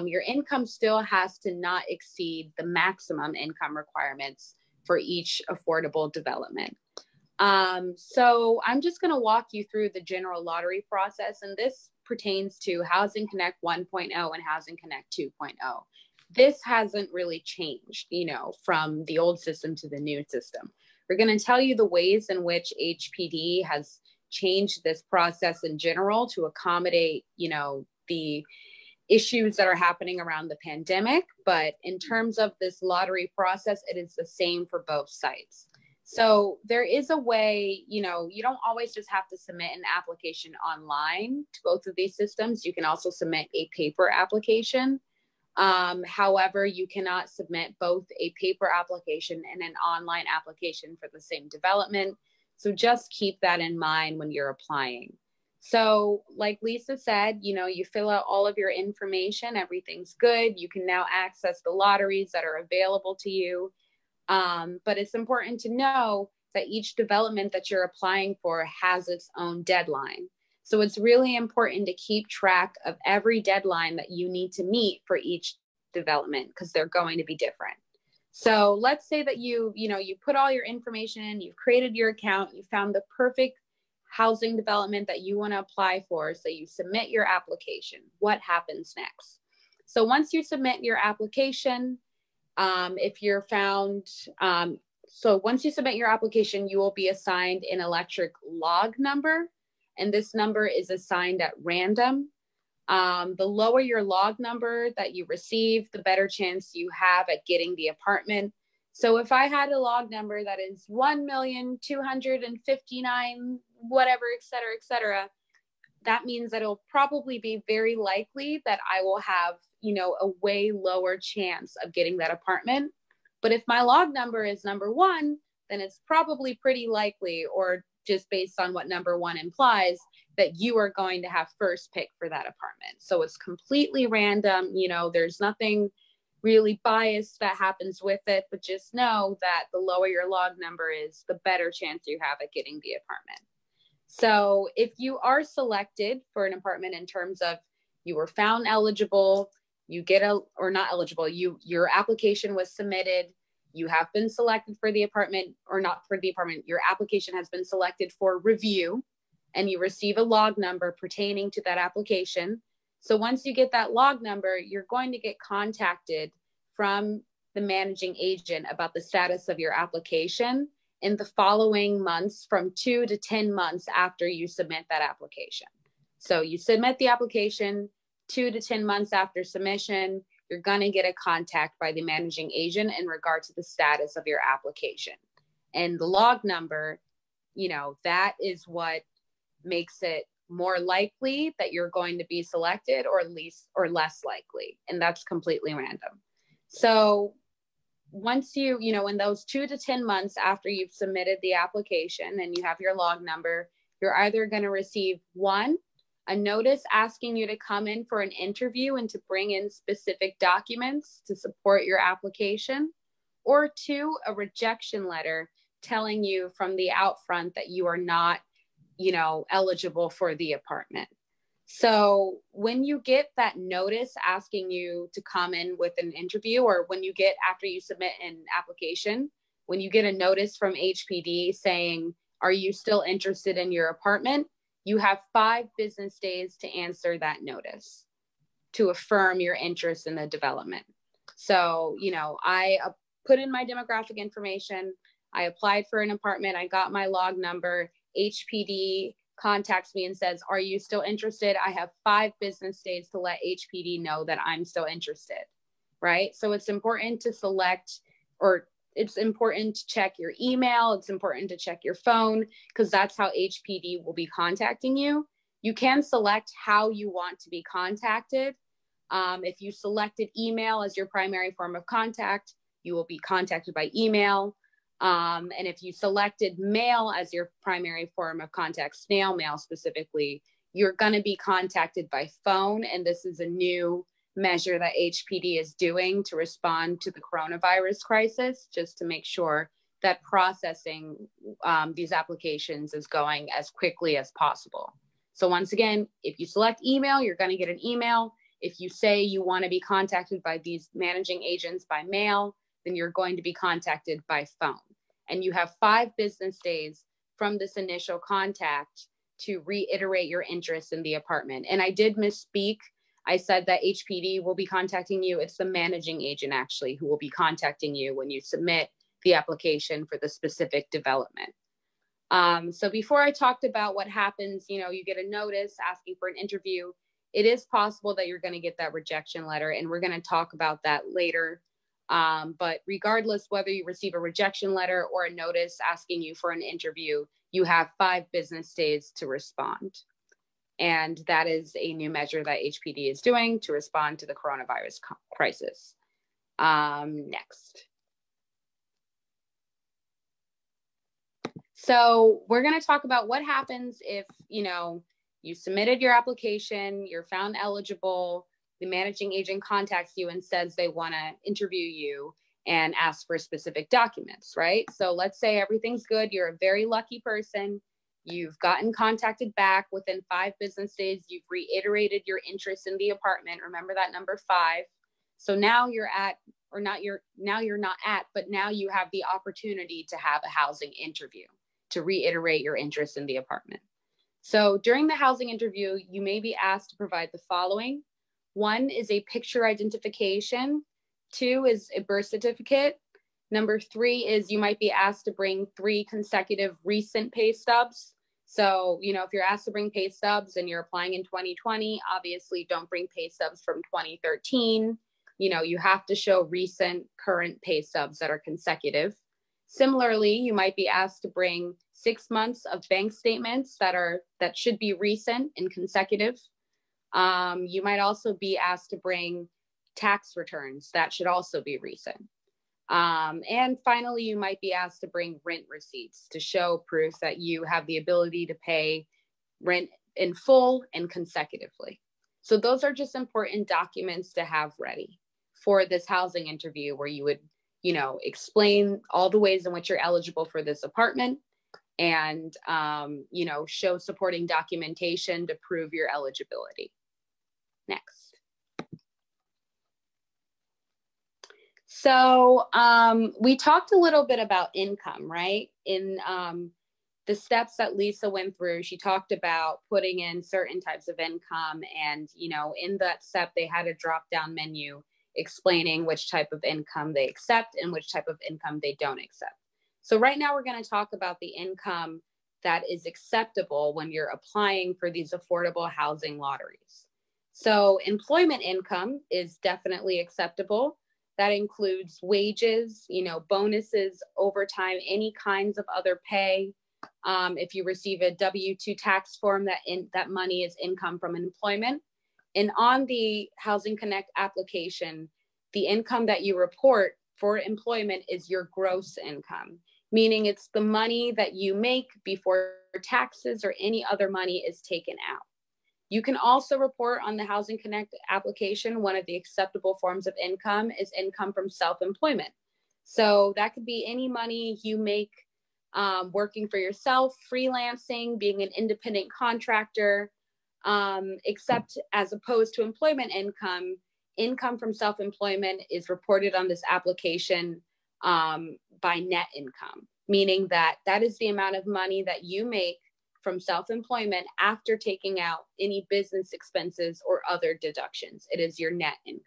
Your income still has to not exceed the maximum income requirements for each affordable development. So I'm just going to walk you through the general lottery process, and this pertains to Housing Connect 1.0 and Housing Connect 2.0. This hasn't really changed, from the old system to the new system. We're going to tell you the ways in which HPD has changed this process in general to accommodate, the issues that are happening around the pandemic. But in terms of this lottery process, it is the same for both sites. So there is a way, you don't always just have to submit an application online to both of these systems. You can also submit a paper application. However, you cannot submit both a paper application and an online application for the same development. So just keep that in mind when you're applying. So like Lisa said, you fill out all of your information, everything's good. You can now access the lotteries that are available to you. But it's important to know that each development that you're applying for has its own deadline. So it's really important to keep track of every deadline that you need to meet for each development, because they're going to be different. So let's say that you put all your information in, you've created your account, you found the perfect housing development that you want to apply for. So you submit your application. What happens next? So once you submit your application, if you're found, so once you submit your application, you will be assigned an electric log number, and this number is assigned at random. The lower your log number that you receive, the better chance you have at getting the apartment. So if I had a log number that is 1,259,000, whatever, et cetera, that means that it'll probably be very likely that I will have, a way lower chance of getting that apartment. But if my log number is number 1, then it's probably pretty likely, or just based on what number 1 implies, that you are going to have first pick for that apartment. So it's completely random. There's nothing really biased that happens with it, but just know that the lower your log number is, the better chance you have at getting the apartment. So if you are selected for an apartment in terms of you were found eligible, you get or not eligible, your application was submitted, you have been selected for the apartment, or not for the apartment, your application has been selected for review, and you receive a log number pertaining to that application. So once you get that log number, you're going to get contacted from the managing agent about the status of your application in the following months, from 2 to 10 months after you submit that application. So you submit the application, 2 to 10 months after submission, you're going to get a contact by the managing agent in regard to the status of your application. And the log number, that is what makes it more likely that you're going to be selected, or less likely. And that's completely random. So once you, in those 2 to 10 months after you've submitted the application and you have your log number, you're either going to receive 1, a notice asking you to come in for an interview and to bring in specific documents to support your application, or 2, a rejection letter telling you from the outfront that you are not, eligible for the apartment. So when you get that notice asking you to come in with an interview, or when you get, after you submit an application, when you get a notice from HPD saying, are you still interested in your apartment? You have 5 business days to answer that notice to affirm your interest in the development. So, I put in my demographic information. I applied for an apartment. I got my log number. HPD contacts me and says, are you still interested? I have 5 business days to let HPD know that I'm still interested, right? So it's important to select, or it's important to check your email. It's important to check your phone, because that's how HPD will be contacting you. You can select how you want to be contacted. If you selected email as your primary form of contact, you will be contacted by email. And if you selected mail as your primary form of contact, snail mail specifically, you're going to be contacted by phone. And this is a new measure that HPD is doing to respond to the coronavirus crisis, just to make sure that processing these applications is going as quickly as possible. So once again, if you select email, you're going to get an email. If you say you want to be contacted by these managing agents by mail, then you're going to be contacted by phone. And you have 5 business days from this initial contact to reiterate your interest in the apartment. And I did misspeak. I said that HPD will be contacting you. It's the managing agent actually who will be contacting you when you submit the application for the specific development. So before I talked about what happens, you get a notice asking for an interview. It is possible that you're going to get that rejection letter, and we're going to talk about that later. But regardless, whether you receive a rejection letter or a notice asking you for an interview, you have 5 business days to respond. And that is a new measure that HPD is doing to respond to the coronavirus crisis. Next. So we're going to talk about what happens if, you submitted your application, you're found eligible, the managing agent contacts you and says they want to interview you and ask for specific documents, right? So let's say everything's good. You're a very lucky person. You've gotten contacted back within 5 business days. You've reiterated your interest in the apartment. Remember that number 5. So now you're at, or not, you're not at, but now you have the opportunity to have a housing interview to reiterate your interest in the apartment. So during the housing interview, you may be asked to provide the following. 1 is a picture identification. 2 is a birth certificate. Number 3 is you might be asked to bring 3 consecutive recent pay stubs. So, if you're asked to bring pay stubs and you're applying in 2020, obviously don't bring pay stubs from 2013. You have to show recent current pay stubs that are consecutive. Similarly, you might be asked to bring 6 months of bank statements that should be recent and consecutive. You might also be asked to bring tax returns that should also be recent. And finally, you might be asked to bring rent receipts to show proof that you have the ability to pay rent in full and consecutively. So those are just important documents to have ready for this housing interview, where you would, explain all the ways in which you're eligible for this apartment and, show supporting documentation to prove your eligibility. Next. So we talked a little bit about income, right? In the steps that Lisa went through, she talked about putting in certain types of income. And, in that step, they had a drop-down menu explaining which type of income they accept and which type of income they don't accept. So right now we're going to talk about the income that is acceptable when you're applying for these affordable housing lotteries. So employment income is definitely acceptable. That includes wages, bonuses, overtime, any kinds of other pay. If you receive a W-2 tax form, that money is income from employment. And on the Housing Connect application, the income that you report for employment is your gross income, meaning it's the money that you make before taxes or any other money is taken out. You can also report on the Housing Connect application, one of the acceptable forms of income is income from self-employment. So that could be any money you make working for yourself, freelancing, being an independent contractor, except as opposed to employment income, income from self-employment is reported on this application by net income, meaning that is the amount of money that you make from self-employment after taking out any business expenses or other deductions. It is your net income.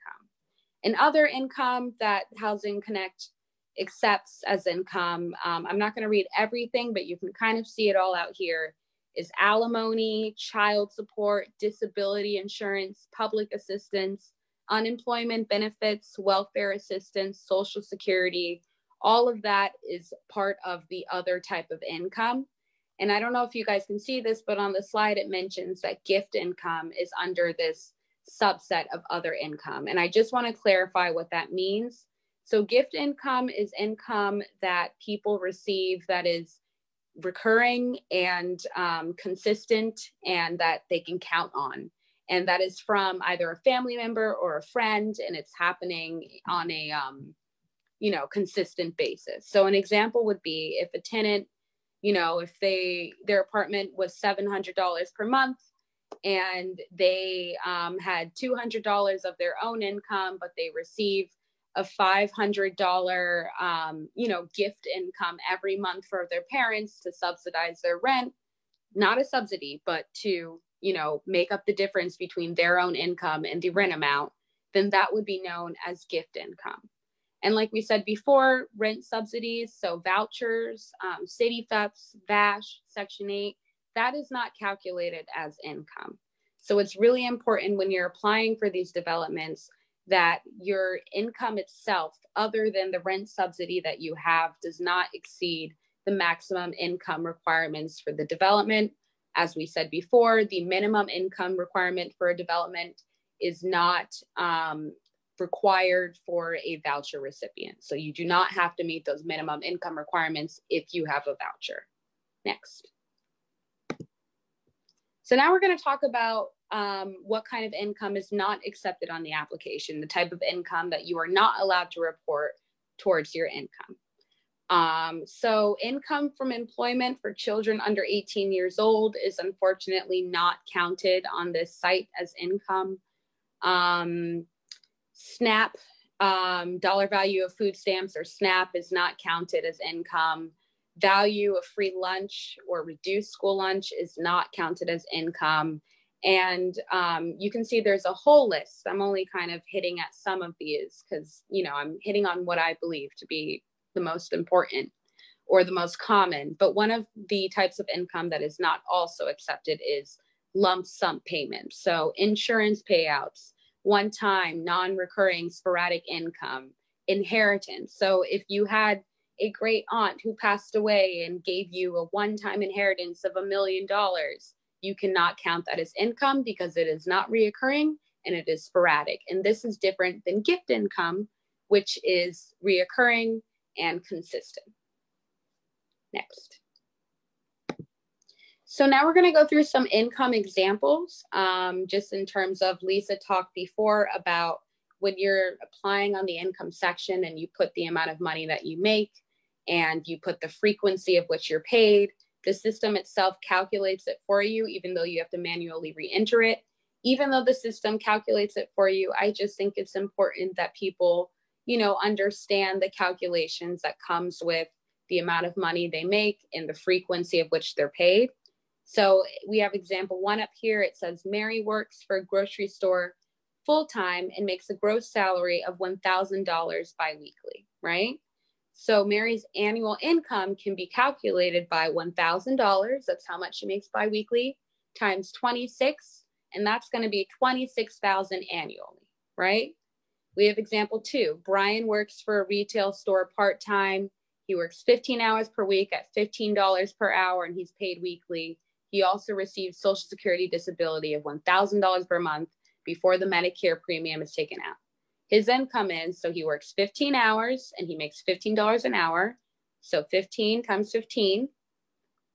And other income that Housing Connect accepts as income, I'm not going to read everything, but you can kind of see it all out here, is alimony, child support, disability insurance, public assistance, unemployment benefits, welfare assistance, Social Security. All of that is part of the other type of income. And I don't know if you guys can see this, but on the slide, it mentions that gift income is under this subset of other income. And I just want to clarify what that means. So gift income is income that people receive that is recurring and consistent, and that they can count on. And that is from either a family member or a friend, and it's happening on a consistent basis. So an example would be if a tenant, if their apartment was $700 per month, and they had $200 of their own income, but they receive a $500, gift income every month for their parents to subsidize their rent, not a subsidy, but to, make up the difference between their own income and the rent amount, then that would be known as gift income. And like we said before, rent subsidies, so vouchers, city FEPs, VASH, Section 8, that is not calculated as income. So it's really important when you're applying for these developments that your income itself, other than the rent subsidy that you have, does not exceed the maximum income requirements for the development. As we said before, the minimum income requirement for a development is not required for a voucher recipient. So you do not have to meet those minimum income requirements if you have a voucher. Next. So now we're going to talk about what kind of income is not accepted on the application, the type of income that you are not allowed to report towards your income. So income from employment for children under 18 years old is unfortunately not counted on this site as income. SNAP, dollar value of food stamps, or SNAP, is not counted as income. Value of free lunch or reduced school lunch is not counted as income. And you can see there's a whole list. I'm only kind of hitting at some of these because, I'm hitting on what I believe to be the most important or the most common. But one of the types of income that is not also accepted is lump sum payments. So insurance payouts, one-time, non-recurring, sporadic income, inheritance. So if you had a great aunt who passed away and gave you a one-time inheritance of $1 million, you cannot count that as income because it is not reoccurring and it is sporadic. And this is different than gift income, which is reoccurring and consistent. Next. So now we're going to go through some income examples, just in terms of Lisa talked before about when you're applying on the income section and you put the amount of money that you make and you put the frequency of which you're paid. The system itself calculates it for you, even though you have to manually re-enter it. Even though the system calculates it for you, I just think it's important that people, understand the calculations that comes with the amount of money they make and the frequency of which they're paid. So we have example 1 up here. It says Mary works for a grocery store full-time and makes a gross salary of $1,000 biweekly, right? So Mary's annual income can be calculated by $1,000. That's how much she makes biweekly, times 26. And that's going to be $26,000 annually, right? We have example 2. Brian works for a retail store part-time. He works 15 hours per week at $15 per hour, and he's paid weekly. He also receives Social Security disability of $1,000 per month before the Medicare premium is taken out. His income is, so he works 15 hours and he makes $15 an hour. So 15 times 15.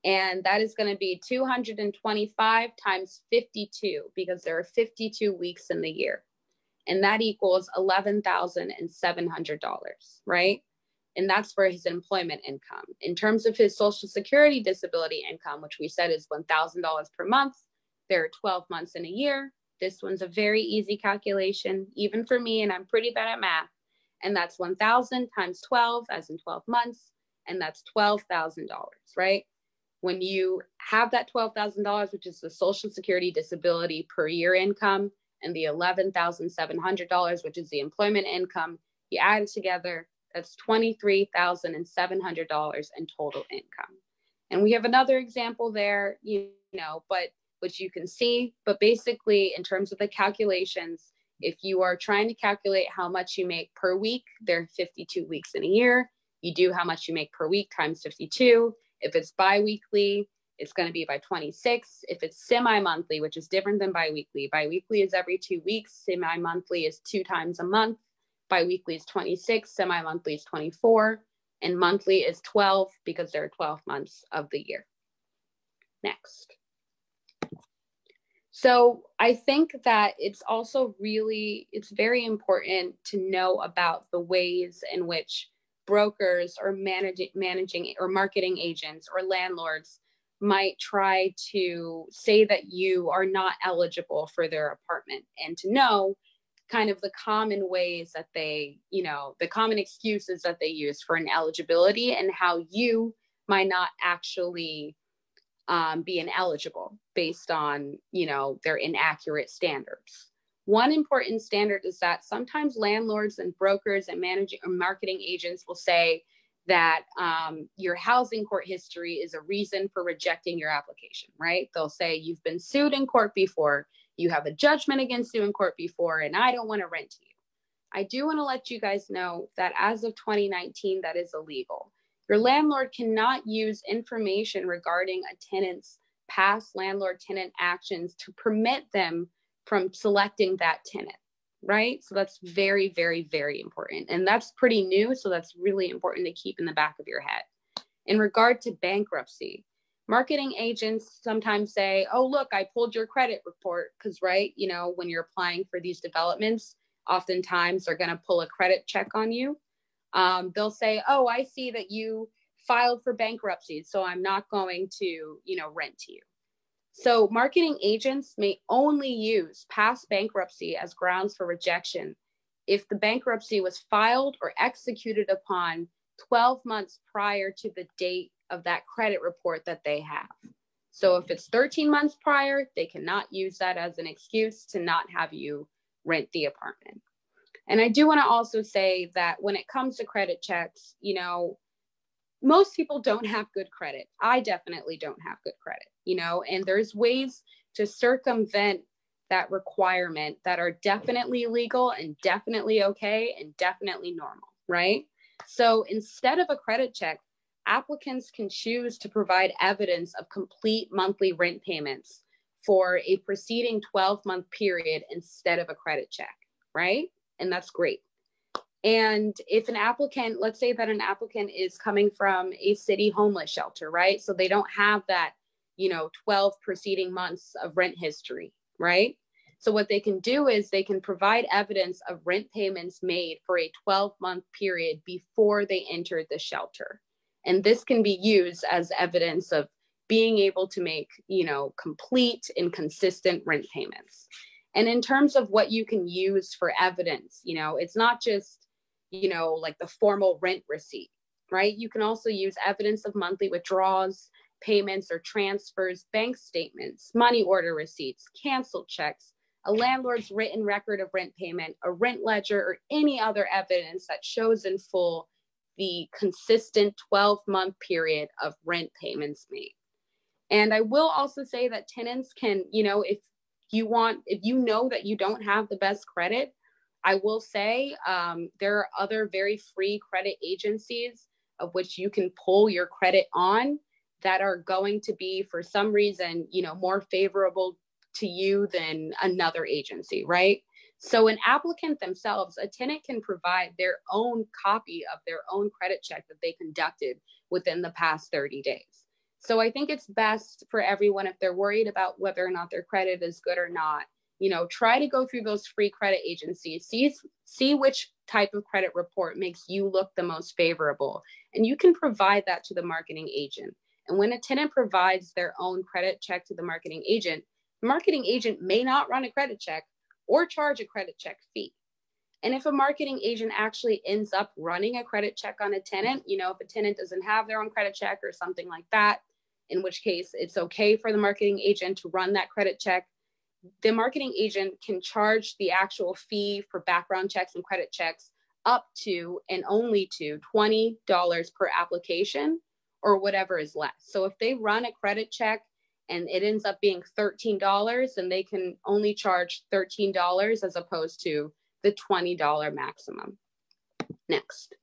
And that is going to be 225 times 52 because there are 52 weeks in the year. And that equals $11,700, right? And that's for his employment income. In terms of his Social Security disability income, which we said is $1,000 per month, there are 12 months in a year. This one's a very easy calculation, even for me, and I'm pretty bad at math. And that's 1,000 times 12, as in 12 months, and that's $12,000, right? When you have that $12,000, which is the Social Security disability per year income, and the $11,700, which is the employment income, you add it together, That's $23,700 in total income. And we have another example there, but which you can see, but basically in terms of the calculations, if you are trying to calculate how much you make per week, there are 52 weeks in a year. You do how much you make per week times 52. If it's biweekly, it's going to be by 26. If it's semi-monthly, which is different than biweekly is every 2 weeks. Semi-monthly is 2 times a month. Biweekly is 26. Semi-monthly is 24. And monthly is 12 because there are 12 months of the year. Next. So I think that it's also it's very important to know about the ways in which brokers or managing or marketing agents or landlords might try to say that you are not eligible for their apartment, and to know kind of the common ways that they, the common excuses that they use for ineligibility, and how you might not actually be ineligible based on, their inaccurate standards. One important standard is that sometimes landlords and brokers and managing or marketing agents will say that your housing court history is a reason for rejecting your application, right? They'll say you've been sued in court before, you have a judgment against you in court before, and I don't want to rent to you. I do want to let you guys know that as of 2019, that is illegal. Your landlord cannot use information regarding a tenant's past landlord-tenant actions to permit them from selecting that tenant, right? So that's very, very, very important. And that's pretty new, so that's really important to keep in the back of your head. In regard to bankruptcy, marketing agents sometimes say, oh, look, I pulled your credit report, because, right, when you're applying for these developments, oftentimes they're going to pull a credit check on you. They'll say, oh, I see that you filed for bankruptcy, so I'm not going to, rent to you. So marketing agents may only use past bankruptcy as grounds for rejection if the bankruptcy was filed or executed upon 12 months prior to the date of that credit report that they have. So if it's 13 months prior, they cannot use that as an excuse to not have you rent the apartment. And I do want to also say that when it comes to credit checks, most people don't have good credit. I definitely don't have good credit, and there's ways to circumvent that requirement that are definitely legal and definitely okay and definitely normal, right? So instead of a credit check, applicants can choose to provide evidence of complete monthly rent payments for a preceding 12-month period instead of a credit check, right? And that's great. And if an applicant, let's say that an applicant is coming from a city homeless shelter, right? So they don't have that, 12 preceding months of rent history, right? So what they can do is they can provide evidence of rent payments made for a 12-month period before they entered the shelter. And this can be used as evidence of being able to make, complete and consistent rent payments. And in terms of what you can use for evidence, it's not just, like the formal rent receipt, right? You can also use evidence of monthly withdrawals, payments or transfers, bank statements, money order receipts, canceled checks, a landlord's written record of rent payment, a rent ledger, or any other evidence that shows in full the consistent 12-month period of rent payments made. And I will also say that tenants can, if you know that you don't have the best credit, I will say there are other very free credit agencies of which you can pull your credit on that are going to be, for some reason, more favorable to you than another agency, right? So an applicant themselves, a tenant can provide their own copy of their own credit check that they conducted within the past 30 days. So I think it's best for everyone, if they're worried about whether or not their credit is good or not, try to go through those free credit agencies, see which type of credit report makes you look the most favorable. And you can provide that to the marketing agent. And when a tenant provides their own credit check to the marketing agent may not run a credit check or charge a credit check fee. And if a marketing agent actually ends up running a credit check on a tenant, if a tenant doesn't have their own credit check or something like that, in which case it's okay for the marketing agent to run that credit check, the marketing agent can charge the actual fee for background checks and credit checks up to and only to $20 per application or whatever is less. So if they run a credit check and it ends up being $13, then they can only charge $13 as opposed to the $20 maximum. Next.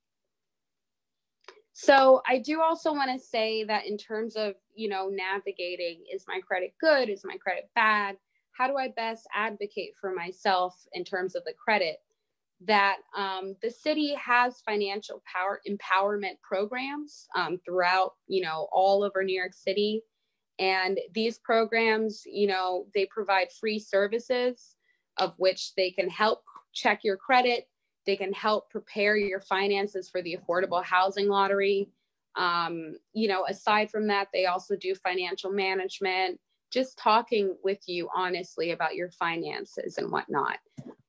So I do also want to say that in terms of, navigating, is my credit good? Is my credit bad? How do I best advocate for myself in terms of the credit? That the city has financial empowerment programs throughout, all over New York City. And these programs, they provide free services of which they can help check your credit. They can help prepare your finances for the affordable housing lottery. Aside from that, they also do financial management, just talking with you honestly about your finances and whatnot.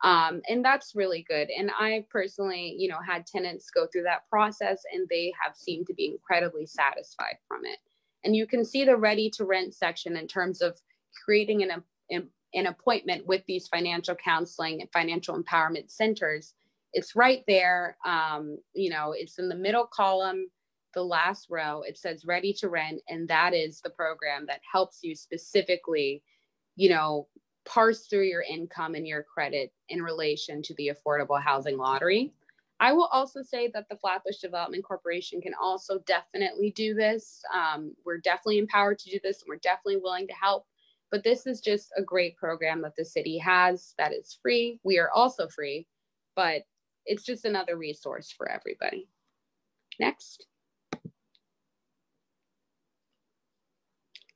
And that's really good. And I personally, had tenants go through that process and they have seemed to be incredibly satisfied from it. And you can see the ready to rent section in terms of creating an appointment with these financial counseling and financial empowerment centers. It's right there. It's in the middle column, the last row. It says ready to rent. And that is the program that helps you specifically, parse through your income and your credit in relation to the affordable housing lottery. I will also say that the Flatbush Development Corporation can also definitely do this. We're definitely empowered to do this, and we're definitely willing to help. But this is just a great program that the city has that is free. We are also free, but it's just another resource for everybody. Next.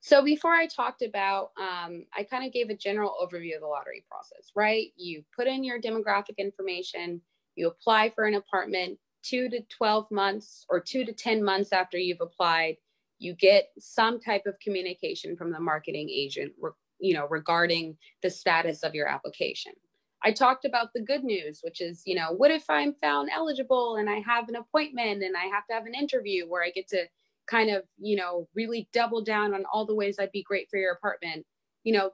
So before I talked about, I kind of gave a general overview of the lottery process, right? You put in your demographic information, you apply for an apartment 2 to 12 months or 2 to 10 months after you've applied, you get some type of communication from the marketing agent, regarding the status of your application. I talked about the good news, which is, what if I'm found eligible and I have an appointment and I have to have an interview where I get to kind of, really double down on all the ways I'd be great for your apartment.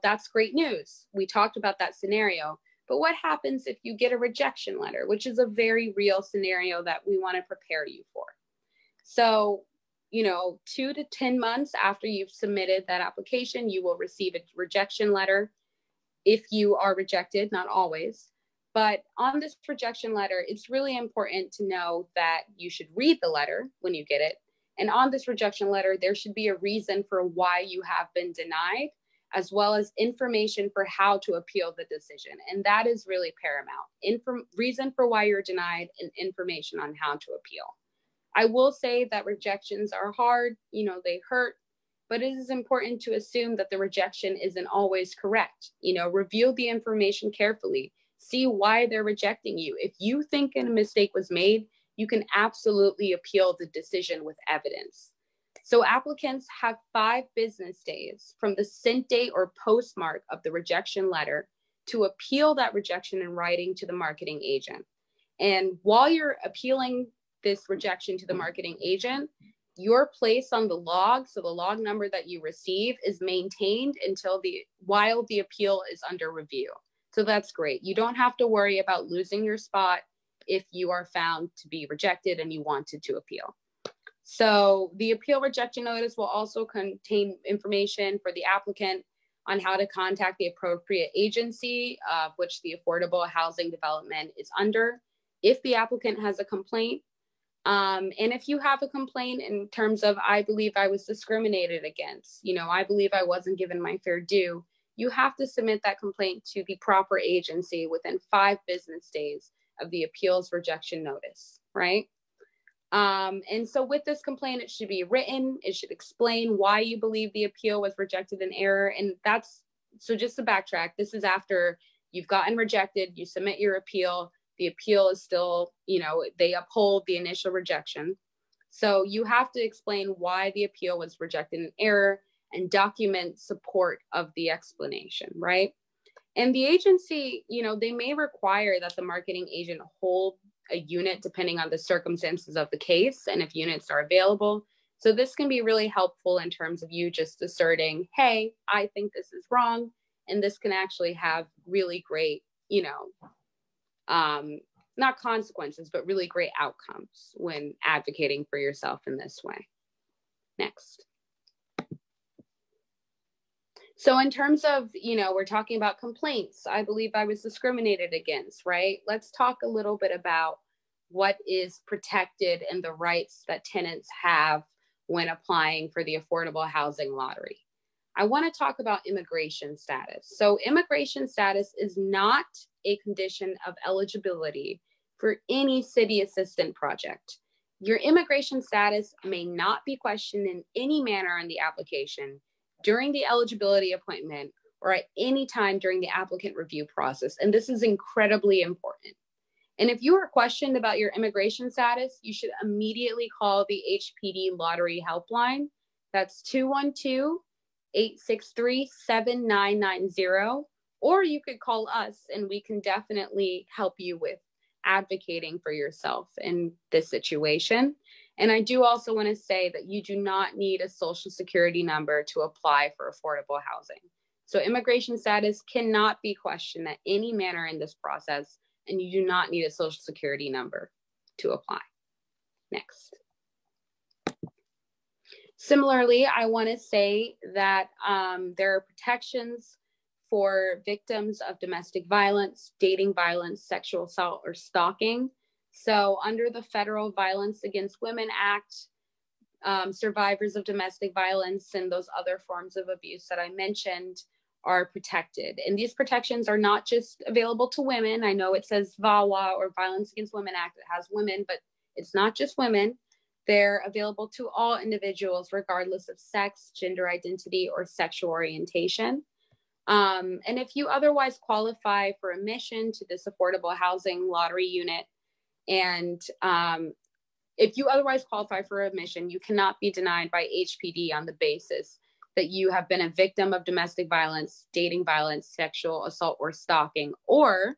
That's great news. We talked about that scenario. But what happens if you get a rejection letter, which is a very real scenario that we want to prepare you for? So, 2 to 10 months after you've submitted that application, you will receive a rejection letter if you are rejected, not always. But on this rejection letter, it's really important to know that you should read the letter when you get it. And on this rejection letter, there should be a reason for why you have been denied, as well as information for how to appeal the decision. And that is really paramount. Reason for why you're denied and information on how to appeal. I will say that rejections are hard, they hurt, but it is important to assume that the rejection isn't always correct. Review the information carefully, see why they're rejecting you. If you think a mistake was made, you can absolutely appeal the decision with evidence. So applicants have 5 business days from the sent date or postmark of the rejection letter to appeal that rejection in writing to the marketing agent. And while you're appealing this rejection to the marketing agent, your place on the log, so the log number that you receive, is maintained while the appeal is under review. So that's great. You don't have to worry about losing your spot if you are found to be rejected and you wanted to appeal. So the appeal rejection notice will also contain information for the applicant on how to contact the appropriate agency of which the affordable housing development is under if the applicant has a complaint. And if you have a complaint in terms of, I believe I was discriminated against, I believe I wasn't given my fair due, you have to submit that complaint to the proper agency within 5 business days of the appeals rejection notice, right? And so with this complaint, it should be written. It should explain why you believe the appeal was rejected in error. And so just to backtrack, this is after you've gotten rejected, you submit your appeal, the appeal is still, they uphold the initial rejection. So you have to explain why the appeal was rejected in error and document support of the explanation, right? And the agency, they may require that the marketing agent hold a unit depending on the circumstances of the case and if units are available. So this can be really helpful in terms of you just asserting, hey, I think this is wrong. And this can actually have really great, not not consequences, but really great outcomes when advocating for yourself in this way. Next. So in terms of, we're talking about complaints. I believe I was discriminated against, right? Let's talk a little bit about what is protected and the rights that tenants have when applying for the affordable housing lottery. I want to talk about immigration status. So immigration status is not a condition of eligibility for any city assistant project. Your immigration status may not be questioned in any manner in the application, during the eligibility appointment, or at any time during the applicant review process. And this is incredibly important. And if you are questioned about your immigration status, you should immediately call the HPD Lottery Helpline. That's 212-863-7990. Or you could call us and we can definitely help you with advocating for yourself in this situation. And I do also want to say that you do not need a social security number to apply for affordable housing. So immigration status cannot be questioned at any manner in this process, and you do not need a social security number to apply. Next. Similarly, I want to say that there are protections for victims of domestic violence, dating violence, sexual assault, or stalking. So under the Federal Violence Against Women Act, survivors of domestic violence and those other forms of abuse that I mentioned are protected. And these protections are not just available to women. I know it says VAWA or Violence Against Women Act, it has women, but it's not just women. They're available to all individuals regardless of sex, gender identity, or sexual orientation. And if you otherwise qualify for admission to this affordable housing lottery unit, and if you otherwise qualify for admission, you cannot be denied by HPD on the basis that you have been a victim of domestic violence, dating violence, sexual assault, or stalking, or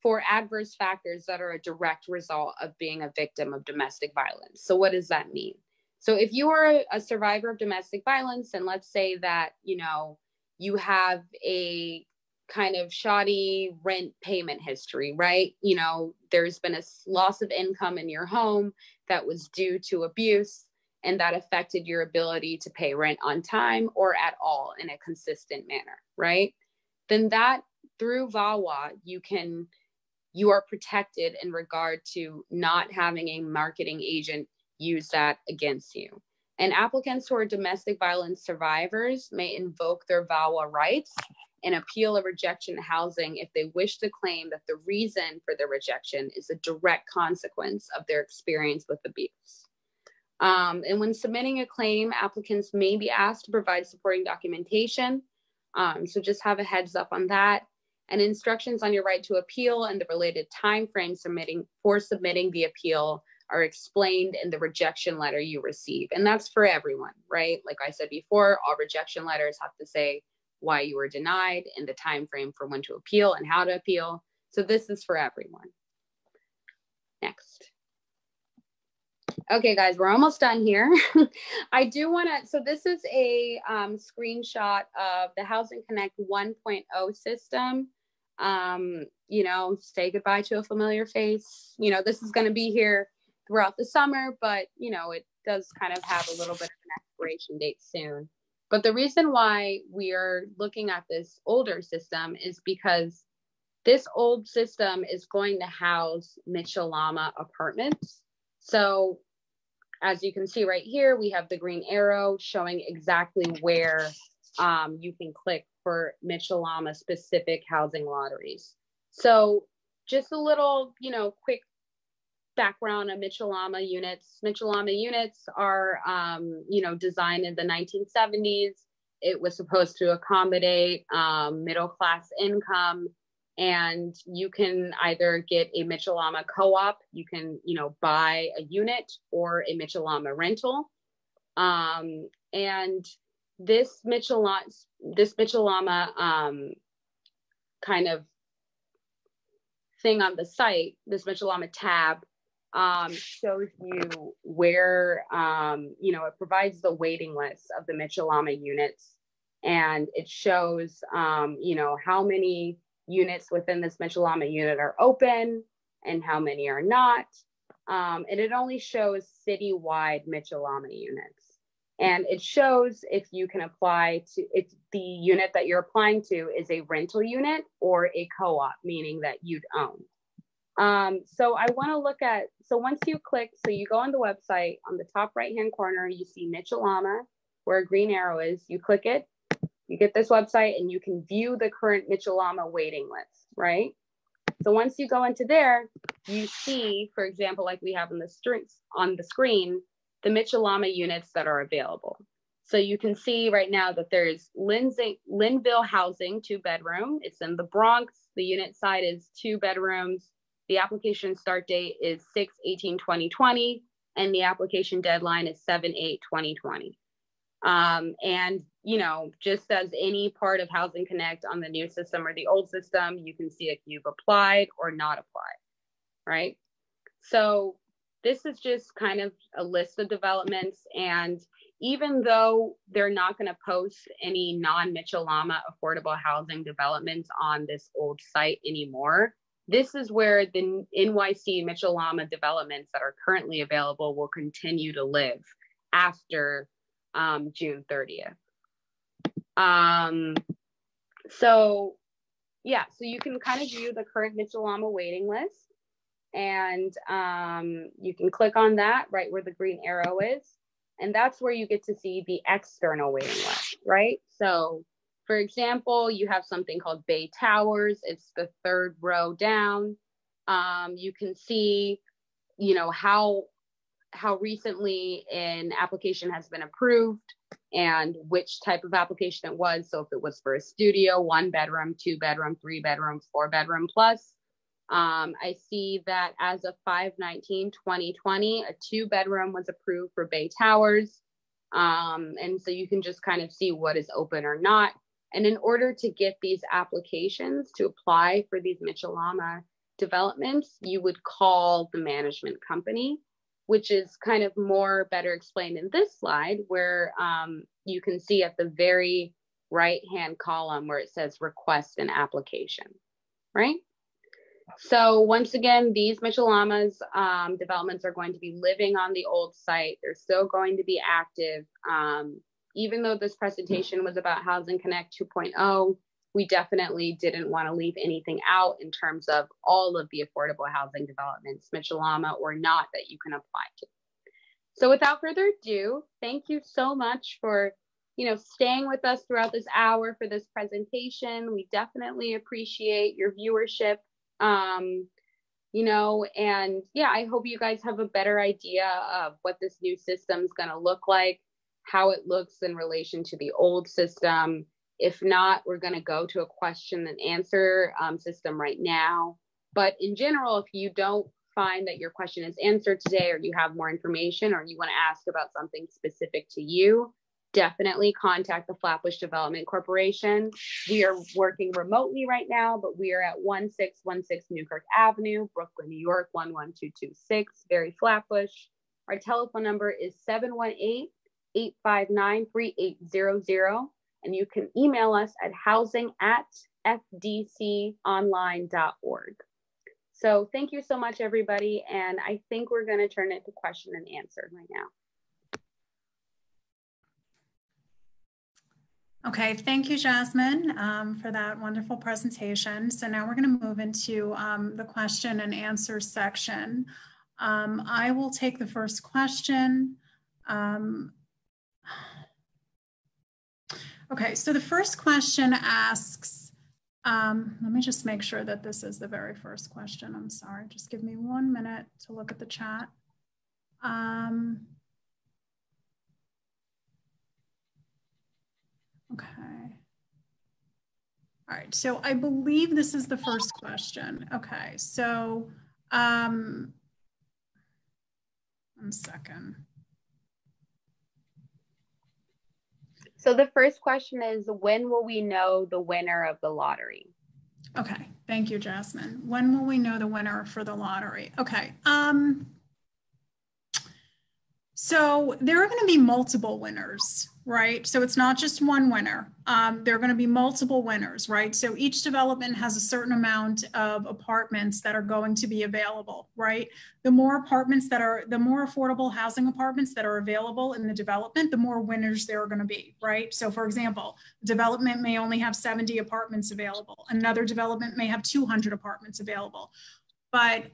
for adverse factors that are a direct result of being a victim of domestic violence. So what does that mean? So if you are a survivor of domestic violence, and let's say that, you have a kind of shoddy rent payment history, right? There's been a loss of income in your home that was due to abuse, and that affected your ability to pay rent on time or at all in a consistent manner, right? Then that through VAWA, you are protected in regard to not having a marketing agent use that against you. And applicants who are domestic violence survivors may invoke their VAWA rights and appeal a rejection housing if they wish to claim that the reason for the rejection is a direct consequence of their experience with abuse. And when submitting a claim, applicants may be asked to provide supporting documentation. So just have a heads up on that. And instructions on your right to appeal and the related timeframe for submitting the appeal are explained in the rejection letter you receive. And that's for everyone, right? Like I said before, all rejection letters have to say why you were denied and the time frame for when to appeal and how to appeal. So this is for everyone. Next. Okay, guys, we're almost done here. I do want to, so this is a screenshot of the Housing Connect 1.0 system. Say goodbye to a familiar face. This is going to be here throughout the summer, but, it does kind of have a little bit of an expiration date soon. But the reason why we are looking at this older system is because this old system is going to house Mitchell-Lama apartments. So as you can see right here, we have the green arrow showing exactly where you can click for Mitchell-Lama specific housing lotteries. So just a little, quick background on Mitchell-Lama units. Mitchell-Lama units are, designed in the 1970s. It was supposed to accommodate middle-class income, and you can either get a Mitchell-Lama co-op, you can, buy a unit, or a Mitchell-Lama rental. And this Mitchell-Lama kind of thing on the site, this Mitchell-Lama tab, shows you where, it provides the waiting list of the Mitchell-Lama units, and it shows, how many units within this Mitchell-Lama unit are open, and how many are not. And it only shows citywide Mitchell-Lama units. And it shows if you can apply to, if the unit that you're applying to is a rental unit or a co-op, meaning that you'd own. So I want to look at, so once you click, so you go on the website, on the top right-hand corner, you see Mitchell-Lama, where a green arrow is, you click it, you get this website and you can view the current Mitchell-Lama waiting list, right? So once you go into there, you see, for example, like we have on the screen, the Mitchell-Lama units that are available. So you can see right now that there's Linville Housing, 2-bedroom. It's in the Bronx. The unit side is 2 bedrooms. The application start date is 6/18/2020, and the application deadline is 7/8/2020. And, you know, just as any part of Housing Connect on the new system or the old system, you can see if you've applied or not applied, right? So this is just kind of a list of developments. And even though they're not going to post any non-Mitchell-Lama affordable housing developments on this old site anymore, this is where the NYC Mitchell-Lama developments that are currently available will continue to live after June 30th. So yeah, so you can kind of view the current Mitchell-Lama waiting list, and you can click on that right where the green arrow is, and that's where you get to see the external waiting list, right? So for example, you have something called Bay Towers. It's the 3rd row down. You can see, you know, how recently an application has been approved and which type of application it was. So if it was for a studio, 1 bedroom, 2 bedroom, 3 bedroom, 4 bedroom plus. I see that as of 5/19/2020, a 2-bedroom was approved for Bay Towers. And so you can just kind of see what is open or not. And in order to get these applications to apply for these Mitchell-Lama developments, you would call the management company, which is kind of more better explained in this slide, where you can see at the very right-hand column where it says request an application, right? So once again, these Mitchell-Lama's developments are going to be living on the old site. They're still going to be active. Even though this presentation was about Housing Connect 2.0, we definitely didn't want to leave anything out in terms of all of the affordable housing developments, Mitchell-Lama or not, that you can apply to. So without further ado, thank you so much for, you know, staying with us throughout this hour for this presentation. We definitely appreciate your viewership, you know, and yeah, I hope you guys have a better idea of what this new system is going to look like, how it looks in relation to the old system. If not, we're going to go to a question and answer system right now. But in general, if you don't find that your question is answered today, or you have more information, or you want to ask about something specific to you, definitely contact the Flatbush Development Corporation. We are working remotely right now, but we are at 1616 Newkirk Avenue, Brooklyn, New York, 11226, very Flatbush. Our telephone number is 718-859-3800. And you can email us at housing@fdconline.org. So thank you so much, everybody. And I think we're going to turn it to question and answer right now. Okay, thank you, Jasmine, for that wonderful presentation. So now we're going to move into the question and answer section. I will take the first question. Okay, so the first question asks, let me just make sure that this is the very first question. I'm sorry, just give me 1 minute to look at the chat. Okay. All right, so I believe this is the first question. Okay, so 1 second. So the first question is, when will we know the winner of the lottery? Okay, thank you, Jasmine. When will we know the winner for the lottery? Okay, so there are going to be multiple winners right? So it's not just one winner. There are going to be multiple winners, right? So each development has a certain amount of apartments that are going to be available, right? The more apartments that are, the more affordable housing apartments that are available in the development, the more winners there are going to be, right? So for example, development may only have 70 apartments available. Another development may have 200 apartments available. But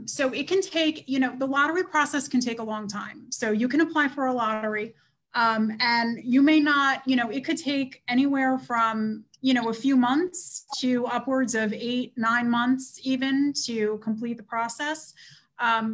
so it can take, you know, the lottery process can take a long time. So you can apply for a lottery and you may not, you know, it could take anywhere from, you know, a few months to upwards of 8, 9 months even to complete the process.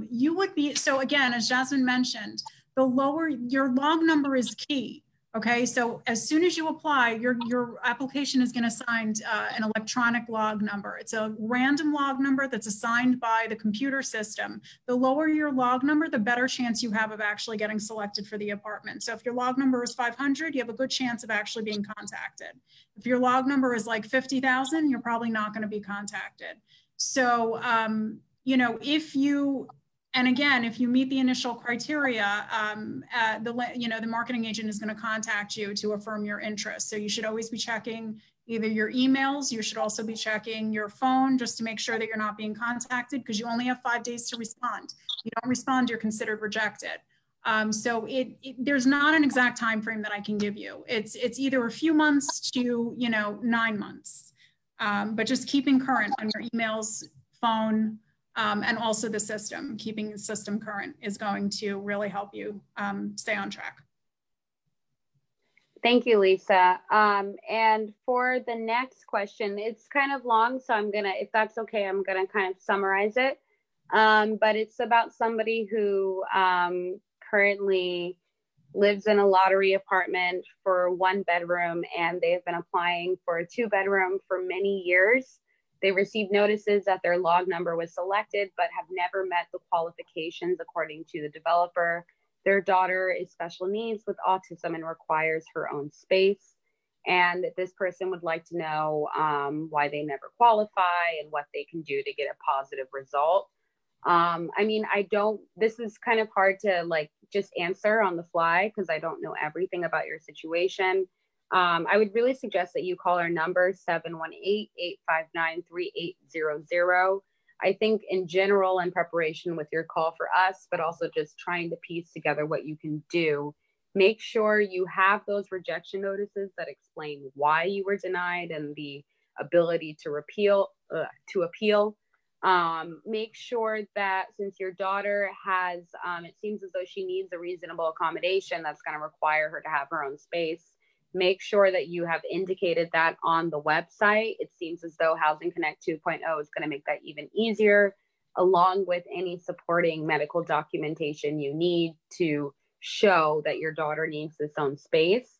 You would be, so again, as Jasmine mentioned, the lower your log number is key. Okay, so as soon as you apply, your application is going to assign an electronic log number. It's a random log number that's assigned by the computer system. The lower your log number, the better chance you have of actually getting selected for the apartment. So if your log number is 500, you have a good chance of actually being contacted. If your log number is like 50,000, you're probably not going to be contacted. So, you know, if you, and again, if you meet the initial criteria, the marketing agent is going to contact you to affirm your interest. So you should always be checking either your emails. You should also be checking your phone just to make sure that you're not being contacted, because you only have 5 days to respond. If you don't respond, you're considered rejected. So there's not an exact time frame that I can give you. It's either a few months to 9 months, but just keeping current on your emails, phone. And also the system, keeping the system current is going to really help you stay on track. Thank you, Lisa. And for the next question, it's kind of long, so I'm gonna, if that's okay, I'm gonna kind of summarize it. But it's about somebody who currently lives in a lottery apartment for 1 bedroom, and they've been applying for a 2-bedroom for many years. They received notices that their log number was selected, but have never met the qualifications according to the developer. Their daughter is special needs with autism and requires her own space. And this person would like to know why they never qualify and what they can do to get a positive result. I mean, this is kind of hard to like just answer on the fly because I don't know everything about your situation. I would really suggest that you call our number 718-859-3800. I think in general, in preparation with your call for us, but also just trying to piece together what you can do, make sure you have those rejection notices that explain why you were denied and the ability to appeal. Make sure that since your daughter has, it seems as though she needs a reasonable accommodation that's going to require her to have her own space. Make sure that you have indicated that on the website. It seems as though Housing Connect 2.0 is going to make that even easier, along with any supporting medical documentation you need to show that your daughter needs this own space.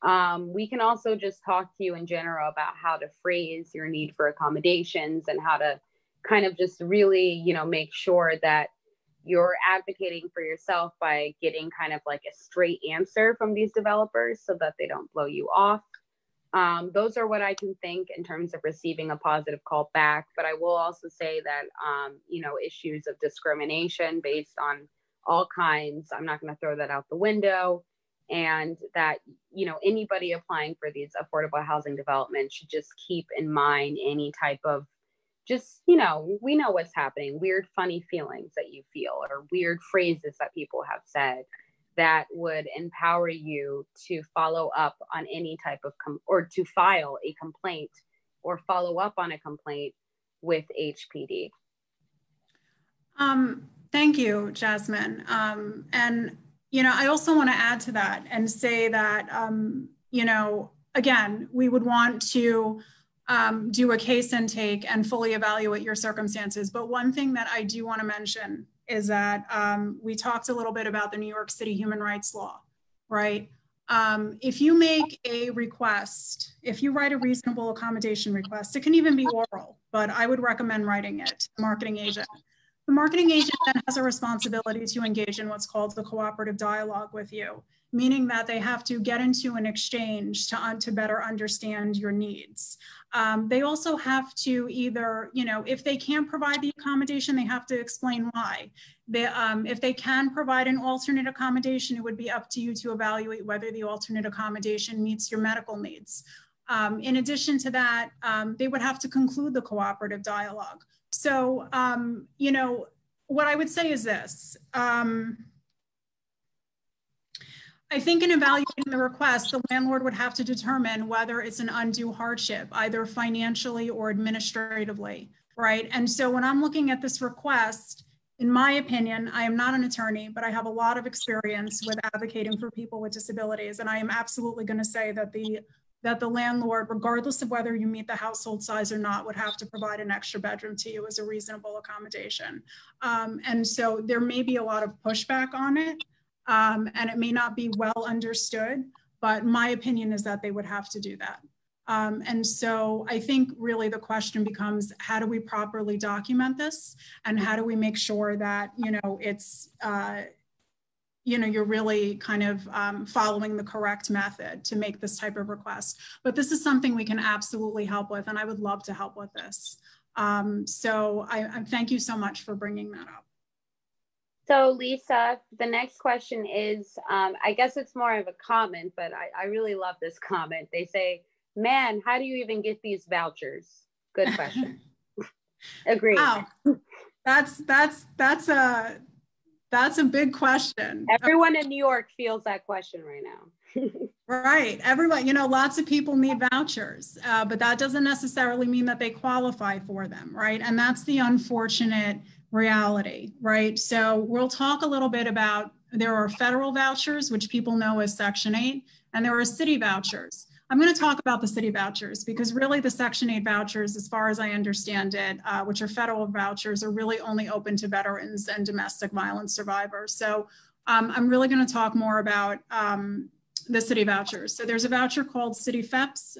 We can also just talk to you in general about how to phrase your need for accommodations and how to kind of just really, make sure that you're advocating for yourself by getting kind of like a straight answer from these developers so that they don't blow you off. Those are what I can think in terms of receiving a positive call back. But I will also say that, issues of discrimination based on all kinds, I'm not going to throw that out the window. And that, anybody applying for these affordable housing developments should just keep in mind any type of we know what's happening, weird, funny feelings that you feel or weird phrases that people have said that would empower you to follow up on any type of, or to file a complaint or follow up on a complaint with HPD. Thank you, Jasmine. And, I also want to add to that and say that, again, we would want to do a case intake and fully evaluate your circumstances. But one thing that I do want to mention is that we talked a little bit about the New York City human rights law, right? If you make a request, if you write a reasonable accommodation request, it can even be oral, but I would recommend writing it to the marketing agent. The marketing agent then has a responsibility to engage in what's called the cooperative dialogue with you, meaning that they have to get into an exchange to better understand your needs. They also have to either, if they can't provide the accommodation, they have to explain why. If they can provide an alternate accommodation, it would be up to you to evaluate whether the alternate accommodation meets your medical needs. In addition to that, they would have to conclude the cooperative dialogue. So, you know, what I would say is this. I think in evaluating the request, the landlord would have to determine whether it's an undue hardship, either financially or administratively, right? And so when I'm looking at this request, in my opinion, I am not an attorney, but I have a lot of experience with advocating for people with disabilities. And I am absolutely going to say that the landlord, regardless of whether you meet the household size or not, would have to provide an extra bedroom to you as a reasonable accommodation. And so there may be a lot of pushback on it. And it may not be well understood, but my opinion is that they would have to do that. And so I think really the question becomes, how do we properly document this? And how do we make sure that, you know, it's, you know, you're really kind of following the correct method to make this type of request. But this is something we can absolutely help with, and I would love to help with this. So I thank you so much for bringing that up. So Lisa, the next question is, I guess it's more of a comment, but I really love this comment. They say, man, how do you even get these vouchers? Good question. Agreed. Wow. That's a big question. Everyone in New York feels that question right now. Right. Everyone, you know, lots of people need vouchers, but that doesn't necessarily mean that they qualify for them, right? And that's the unfortunate reality, right? So we'll talk a little bit about, there are federal vouchers, which people know as Section 8, and there are city vouchers. I'm going to talk about the city vouchers because really the Section 8 vouchers, as far as I understand it, which are federal vouchers, are really only open to veterans and domestic violence survivors. So I'm really going to talk more about the city vouchers. So there's a voucher called City FEPS.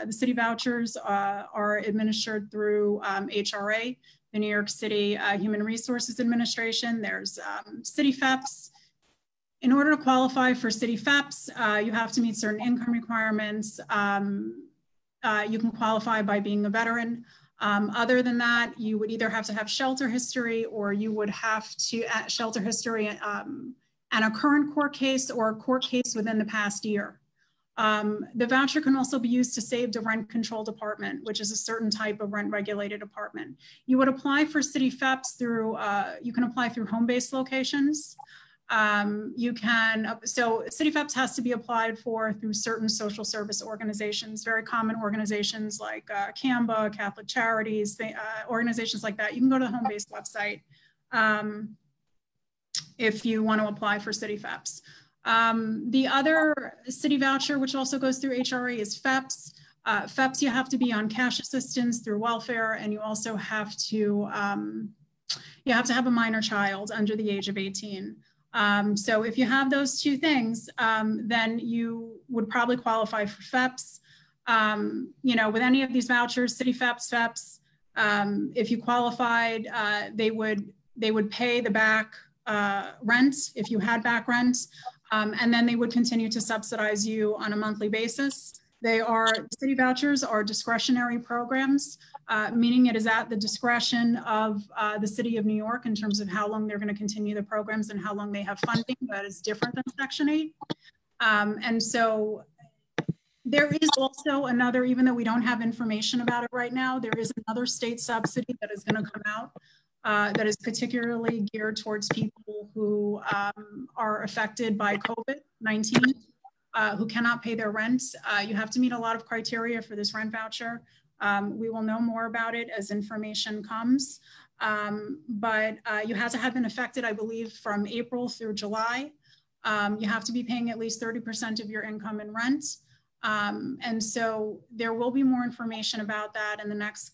The city vouchers are administered through HRA, the New York City Human Resources Administration. There's City FEPS. In order to qualify for City FEPS, you have to meet certain income requirements. You can qualify by being a veteran. Other than that, you would either have to have shelter history, or you would have to shelter history and a current court case or a court case within the past year. The voucher can also be used to save the rent controlled apartment, which is a certain type of rent regulated apartment. You would apply for City FEPS through, you can apply through home-based locations. So City FEPS has to be applied for through certain social service organizations, very common organizations like CAMBA, Catholic Charities, organizations like that. You can go to the home-based website if you want to apply for City FEPS. The other city voucher, which also goes through HRA, is FEPS. FEPS, you have to be on cash assistance through welfare, and you also have to have a minor child under the age of 18. So if you have those two things, then you would probably qualify for FEPS. You know, with any of these vouchers, City FEPS, FEPS, if you qualified, they would pay the back rent if you had back rent. And then they would continue to subsidize you on a monthly basis. City vouchers are discretionary programs, meaning it is at the discretion of the City of New York in terms of how long they're going to continue the programs and how long they have funding. That is different than Section 8. And so there is also another, even though we don't have information about it right now, there is another state subsidy that is going to come out that is particularly geared towards people who are affected by COVID-19, who cannot pay their rent. You have to meet a lot of criteria for this rent voucher. We will know more about it as information comes, but you have to have been affected, I believe, from April through July. You have to be paying at least 30% of your income in rent. And so there will be more information about that in the next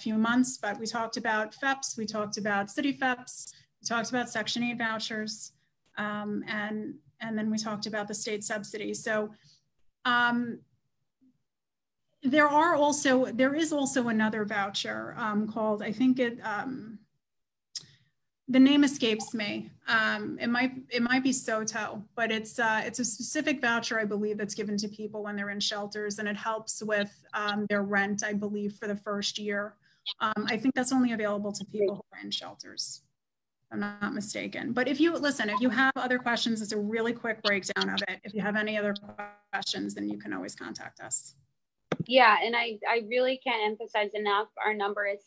few months, but we talked about FEPS, we talked about City FEPS, we talked about Section 8 vouchers, and then we talked about the state subsidy. So there is also another voucher called, I think the name escapes me. It might be SOTO, but it's a specific voucher, I believe, that's given to people when they're in shelters, and it helps with their rent, I believe, for the first year. I think that's only available to people who are in shelters. I'm not mistaken. But if you have other questions, it's a really quick breakdown of it. If you have any other questions, then you can always contact us. Yeah, and I really can't emphasize enough. Our number is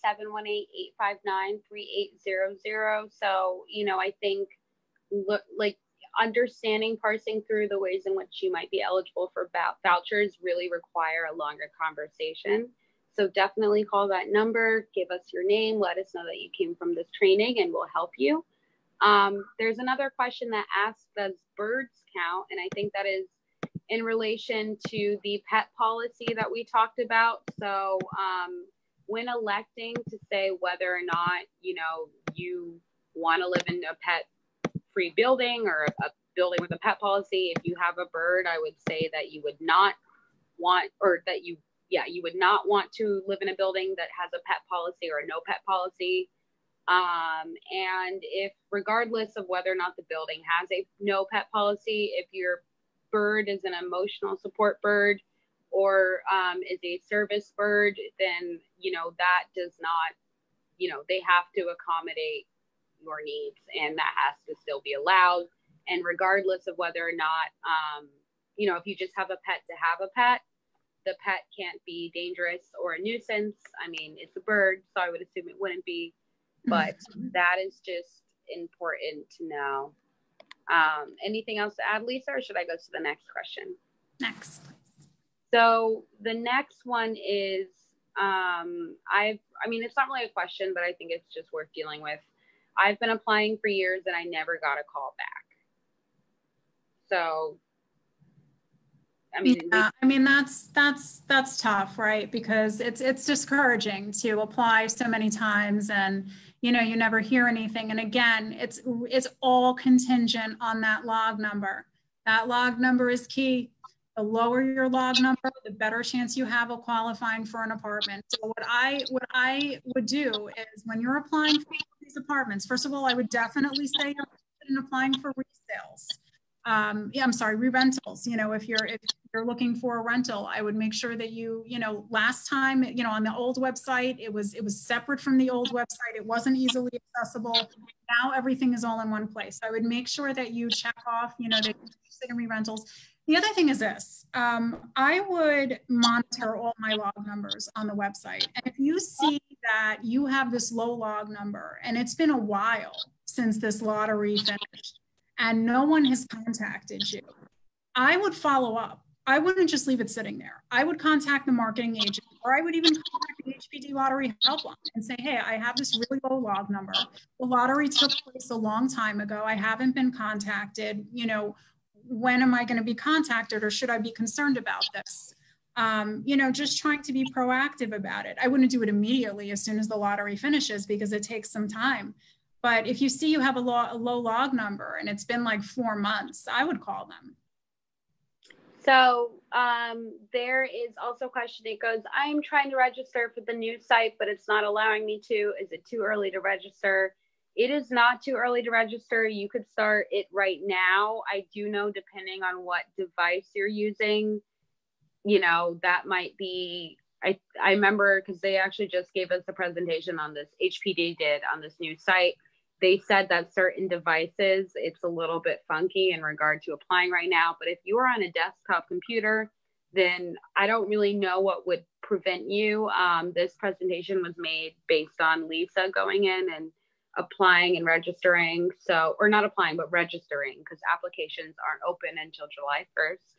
718-859-3800. So, you know, I think like understanding, parsing through the ways in which you might be eligible for vouchers really require a longer conversation. So definitely call that number, give us your name, let us know that you came from this training, and we'll help you. There's another question that asks, does birds count? And I think that is in relation to the pet policy that we talked about. So when electing to say whether or not, you know, you want to live in a pet-free building or a building with a pet policy, if you have a bird, I would say that you would not want, or that you would not want to live in a building that has a pet policy or a no pet policy. And if, regardless of whether or not the building has a no pet policy, if your bird is an emotional support bird or is a service bird, then, you know, that does not, you know, they have to accommodate your needs, and that has to still be allowed. And regardless of whether or not, you know, if you just have a pet to have a pet, the pet can't be dangerous or a nuisance. I mean, it's a bird, so I would assume it wouldn't be, but that is just important to know. Anything else to add, Lisa, or should I go to the next question? Next, please. So the next one is, I mean, it's not really a question, but I think it's just worth dealing with. I've been applying for years and I never got a call back. So I mean, that's tough, right? Because it's discouraging to apply so many times and, you know, you never hear anything. And again, it's all contingent on that log number. That log number is key. The lower your log number, the better chance you have of qualifying for an apartment. So what I would do is, when you're applying for these apartments, first of all, I would definitely say you're interested in applying for resales. Re-rentals. You know, if you're looking for a rental, I would make sure that you know, last time, you know, on the old website, it was separate from the old website. It wasn't easily accessible. Now everything is all in one place. I would make sure that you check off, you know, that you're interested in re-rentals. The other thing is this, I would monitor all my log numbers on the website. And if you see that you have this low log number and it's been a while since this lottery finished and no one has contacted you, I would follow up. I wouldn't just leave it sitting there. I would contact the marketing agent, or I would even contact the HPD lottery helpline and say, hey, I have this really low log number. The lottery took place a long time ago. I haven't been contacted. You know, when am I going to be contacted, or should I be concerned about this? You know, just trying to be proactive about it. I wouldn't do it immediately as soon as the lottery finishes, because it takes some time. But if you see you have a low log number and it's been like 4 months, I would call them. So there is also a question. It goes, I'm trying to register for the new site, but it's not allowing me to. Is it too early to register? It is not too early to register. You could start it right now. I do know, depending on what device you're using, you know, that might be, I remember, because they actually just gave us a presentation on this, HPD did, on this new site. They said that certain devices, it's a little bit funky in regard to applying right now. But if you are on a desktop computer, then I don't really know what would prevent you. This presentation was made based on Lisa going in and applying and registering. So, or not applying, but registering, because applications aren't open until July 1st.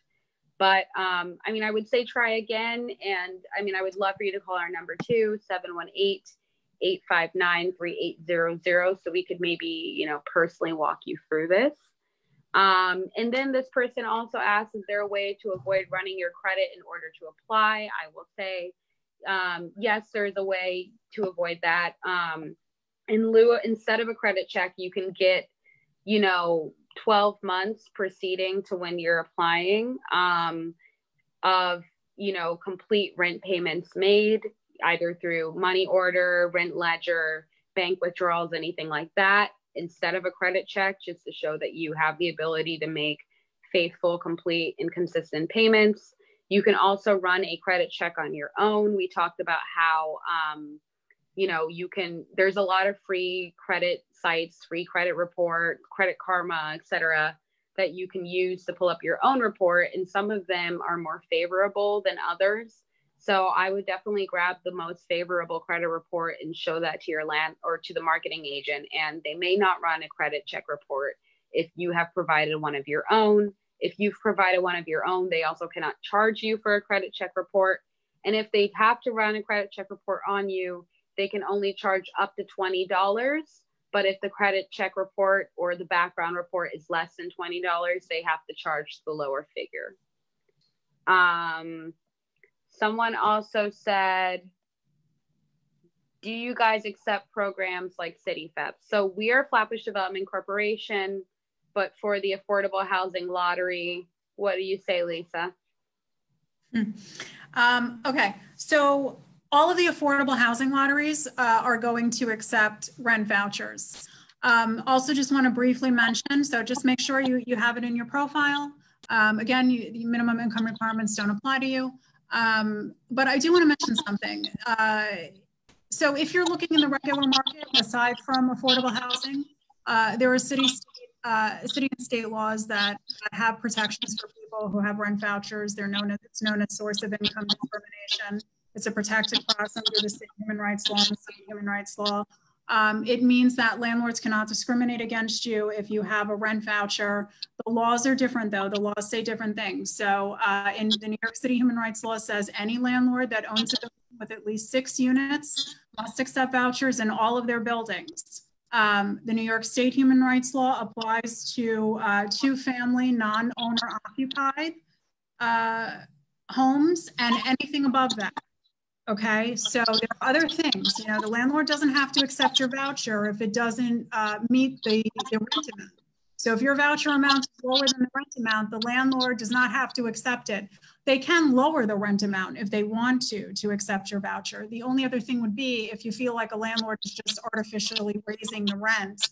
But I mean, I would say try again. And I mean, I would love for you to call our number too, 718-859-3800. So we could maybe, you know, personally walk you through this. And then this person also asks, is there a way to avoid running your credit in order to apply? I will say, yes, there's a way to avoid that. Instead of a credit check, you can get, you know, 12 months preceding to when you're applying of, you know, complete rent payments made, either through money order, rent ledger, bank withdrawals, anything like that, instead of a credit check, just to show that you have the ability to make faithful, complete, and consistent payments. You can also run a credit check on your own. We talked about how you know, there's a lot of free credit sites, free credit report, Credit Karma, etc., that you can use to pull up your own report. And some of them are more favorable than others. So I would definitely grab the most favorable credit report and show that to your land or to the marketing agent. And they may not run a credit check report if you have provided one of your own. If you've provided one of your own, they also cannot charge you for a credit check report. And if they have to run a credit check report on you, they can only charge up to $20. But if the credit check report or the background report is less than $20, they have to charge the lower figure. Someone also said, do you guys accept programs like CityFEP? So we are Flatbush Development Corporation, but for the Affordable Housing Lottery, what do you say, Lisa? Okay, so all of the affordable housing lotteries are going to accept rent vouchers. Also just want to briefly mention, so just make sure you have it in your profile. Again, the minimum income requirements don't apply to you. But I do want to mention something. So if you're looking in the regular market, aside from affordable housing, there are city and state laws that have protections for people who have rent vouchers. It's known as source of income discrimination. It's a protected class under the state human rights law and the state human rights law. It means that landlords cannot discriminate against you if you have a rent voucher. The laws are different though. The laws say different things. So in the New York City human rights law says any landlord that owns a building with at least 6 units must accept vouchers in all of their buildings. The New York State human rights law applies to 2-family non-owner occupied homes and anything above that. Okay, so there are other things. You know, the landlord doesn't have to accept your voucher if it doesn't meet the rent amount. So if your voucher amount is lower than the rent amount, the landlord does not have to accept it. They can lower the rent amount if they want to accept your voucher. The only other thing would be if you feel like a landlord is just artificially raising the rent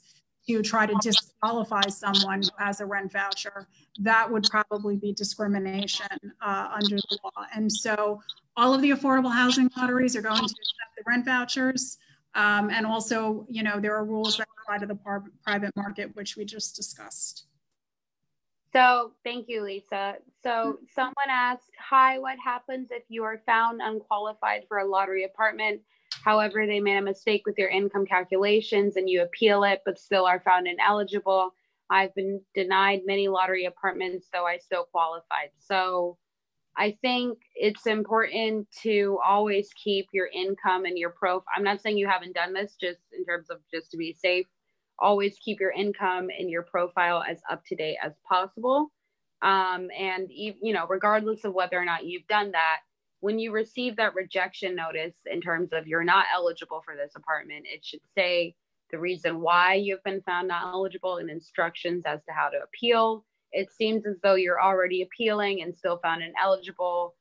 to try to disqualify someone who has a rent voucher, that would probably be discrimination under the law. And so all of the affordable housing lotteries are going to accept the rent vouchers. And also, you know, there are rules that apply to the private market, which we just discussed. So thank you, Lisa. So someone asked, hi, what happens if you are found unqualified for a lottery apartment? However, they made a mistake with your income calculations and you appeal it, but still are found ineligible. I've been denied many lottery apartments, so I still qualified. So I think it's important to always keep your income and your profile. I'm not saying you haven't done this, just in terms of just to be safe. Always keep your income and your profile as up to date as possible. And you know, regardless of whether or not you've done that, when you receive that rejection notice in terms of you're not eligible for this apartment, it should say the reason why you've been found not eligible and instructions as to how to appeal. It seems as though you're already appealing and still found ineligible.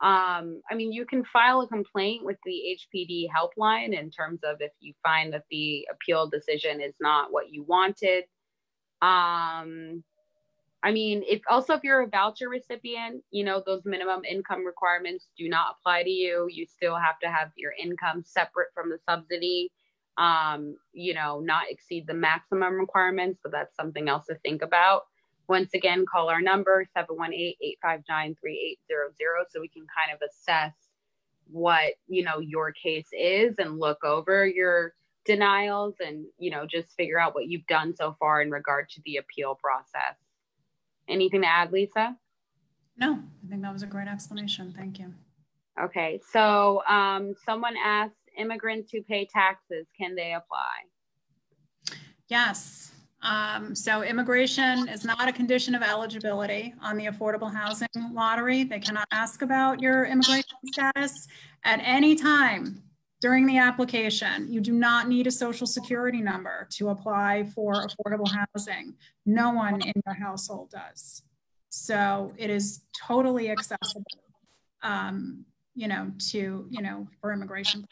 I mean, you can file a complaint with the HPD helpline in terms of if you find that the appeal decision is not what you wanted. I mean, if you're a voucher recipient, you know, those minimum income requirements do not apply to you. You still have to have your income separate from the subsidy, you know, not exceed the maximum requirements, but that's something else to think about. Once again, call our number 718-859-3800 so we can kind of assess what, you know, your case is and look over your denials and, you know, just figure out what you've done so far in regard to the appeal process. Anything to add, Lisa? No, I think that was a great explanation. Thank you. Okay, so someone asked, immigrants who pay taxes, can they apply? Yes. So immigration is not a condition of eligibility on the affordable housing lottery. They cannot ask about your immigration status at any time during the application. You do not need a social security number to apply for affordable housing. No one in your household does. So it is totally accessible, you know, for immigration.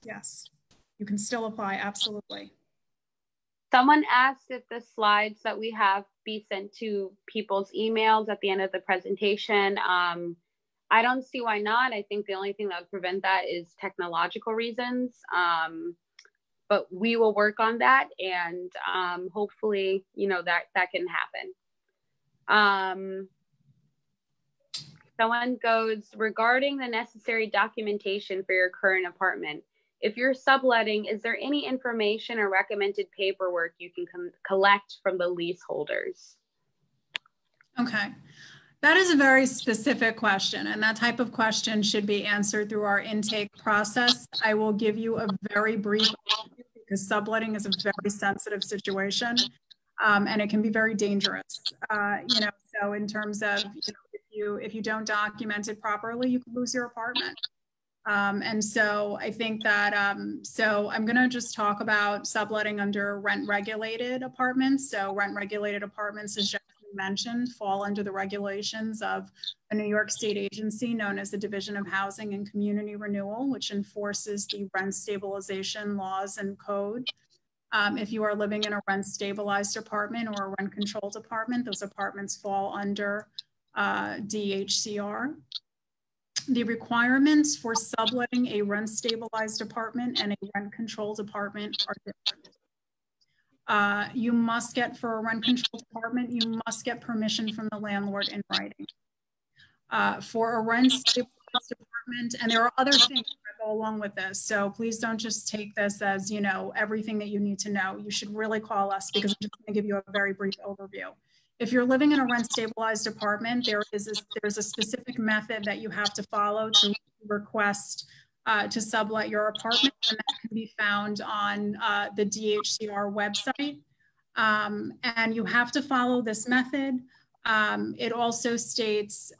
Yes, you can still apply, absolutely. Someone asked if the slides that we have be sent to people's emails at the end of the presentation. I don't see why not. I think the only thing that would prevent that is technological reasons. But we will work on that, and hopefully, you know, that can happen. Someone goes, regarding the necessary documentation for your current apartment, if you're subletting, is there any information or recommended paperwork you can collect from the leaseholders? Okay. That is a very specific question, and that type of question should be answered through our intake process. I will give you a very brief overview because subletting is a very sensitive situation, and it can be very dangerous. You know, so in terms of, you know, if you don't document it properly, you can lose your apartment. And so I think that, so I'm going to just talk about subletting under rent regulated apartments. So rent regulated apartments, as Jasmine mentioned, fall under the regulations of a New York State agency known as the Division of Housing and Community Renewal, which enforces the rent stabilization laws and code. If you are living in a rent stabilized apartment or a rent controlled apartment, those apartments fall under DHCR. The requirements for subletting a rent stabilized apartment and a rent controlled apartment are different. You must get, for a rent controlled apartment, you must get permission from the landlord in writing. For a rent stabilized apartment, and there are other things that go along with this, so please don't just take this as, you know, everything that you need to know. You should really call us because I'm just going to give you a very brief overview. If you're living in a rent stabilized apartment, there's a specific method that you have to follow to request to sublet your apartment, and that can be found on the DHCR website. And you have to follow this method. It also states,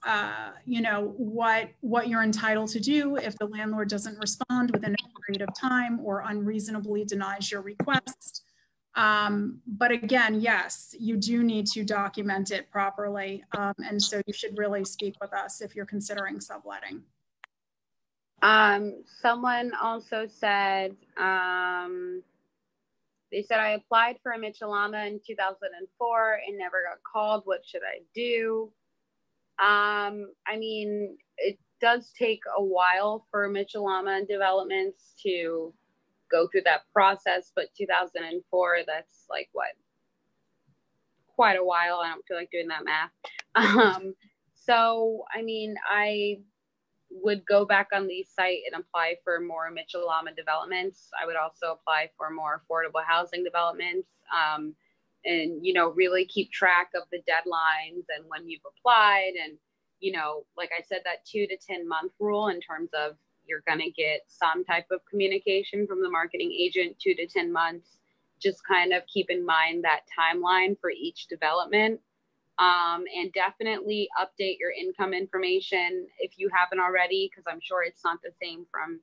you know, what you're entitled to do if the landlord doesn't respond within a period of time or unreasonably denies your request. But again, yes, you do need to document it properly. And so you should really speak with us if you're considering subletting. Someone also said, they said, I applied for a Mitchell-Lama in 2004 and never got called. What should I do? I mean, it does take a while for Mitchell-Lama developments to go through that process, but 2004, that's like what? Quite a while. I don't feel like doing that math. So, I mean, I would go back on the site and apply for more Mitchell-Lama developments. I would also apply for more affordable housing developments, and, you know, really keep track of the deadlines and when you've applied. And, you know, like I said, that 2 to 10 month rule in terms of you're going to get some type of communication from the marketing agent, 2 to 10 months. Just kind of keep in mind that timeline for each development. And definitely update your income information if you haven't already, because I'm sure it's not the same from,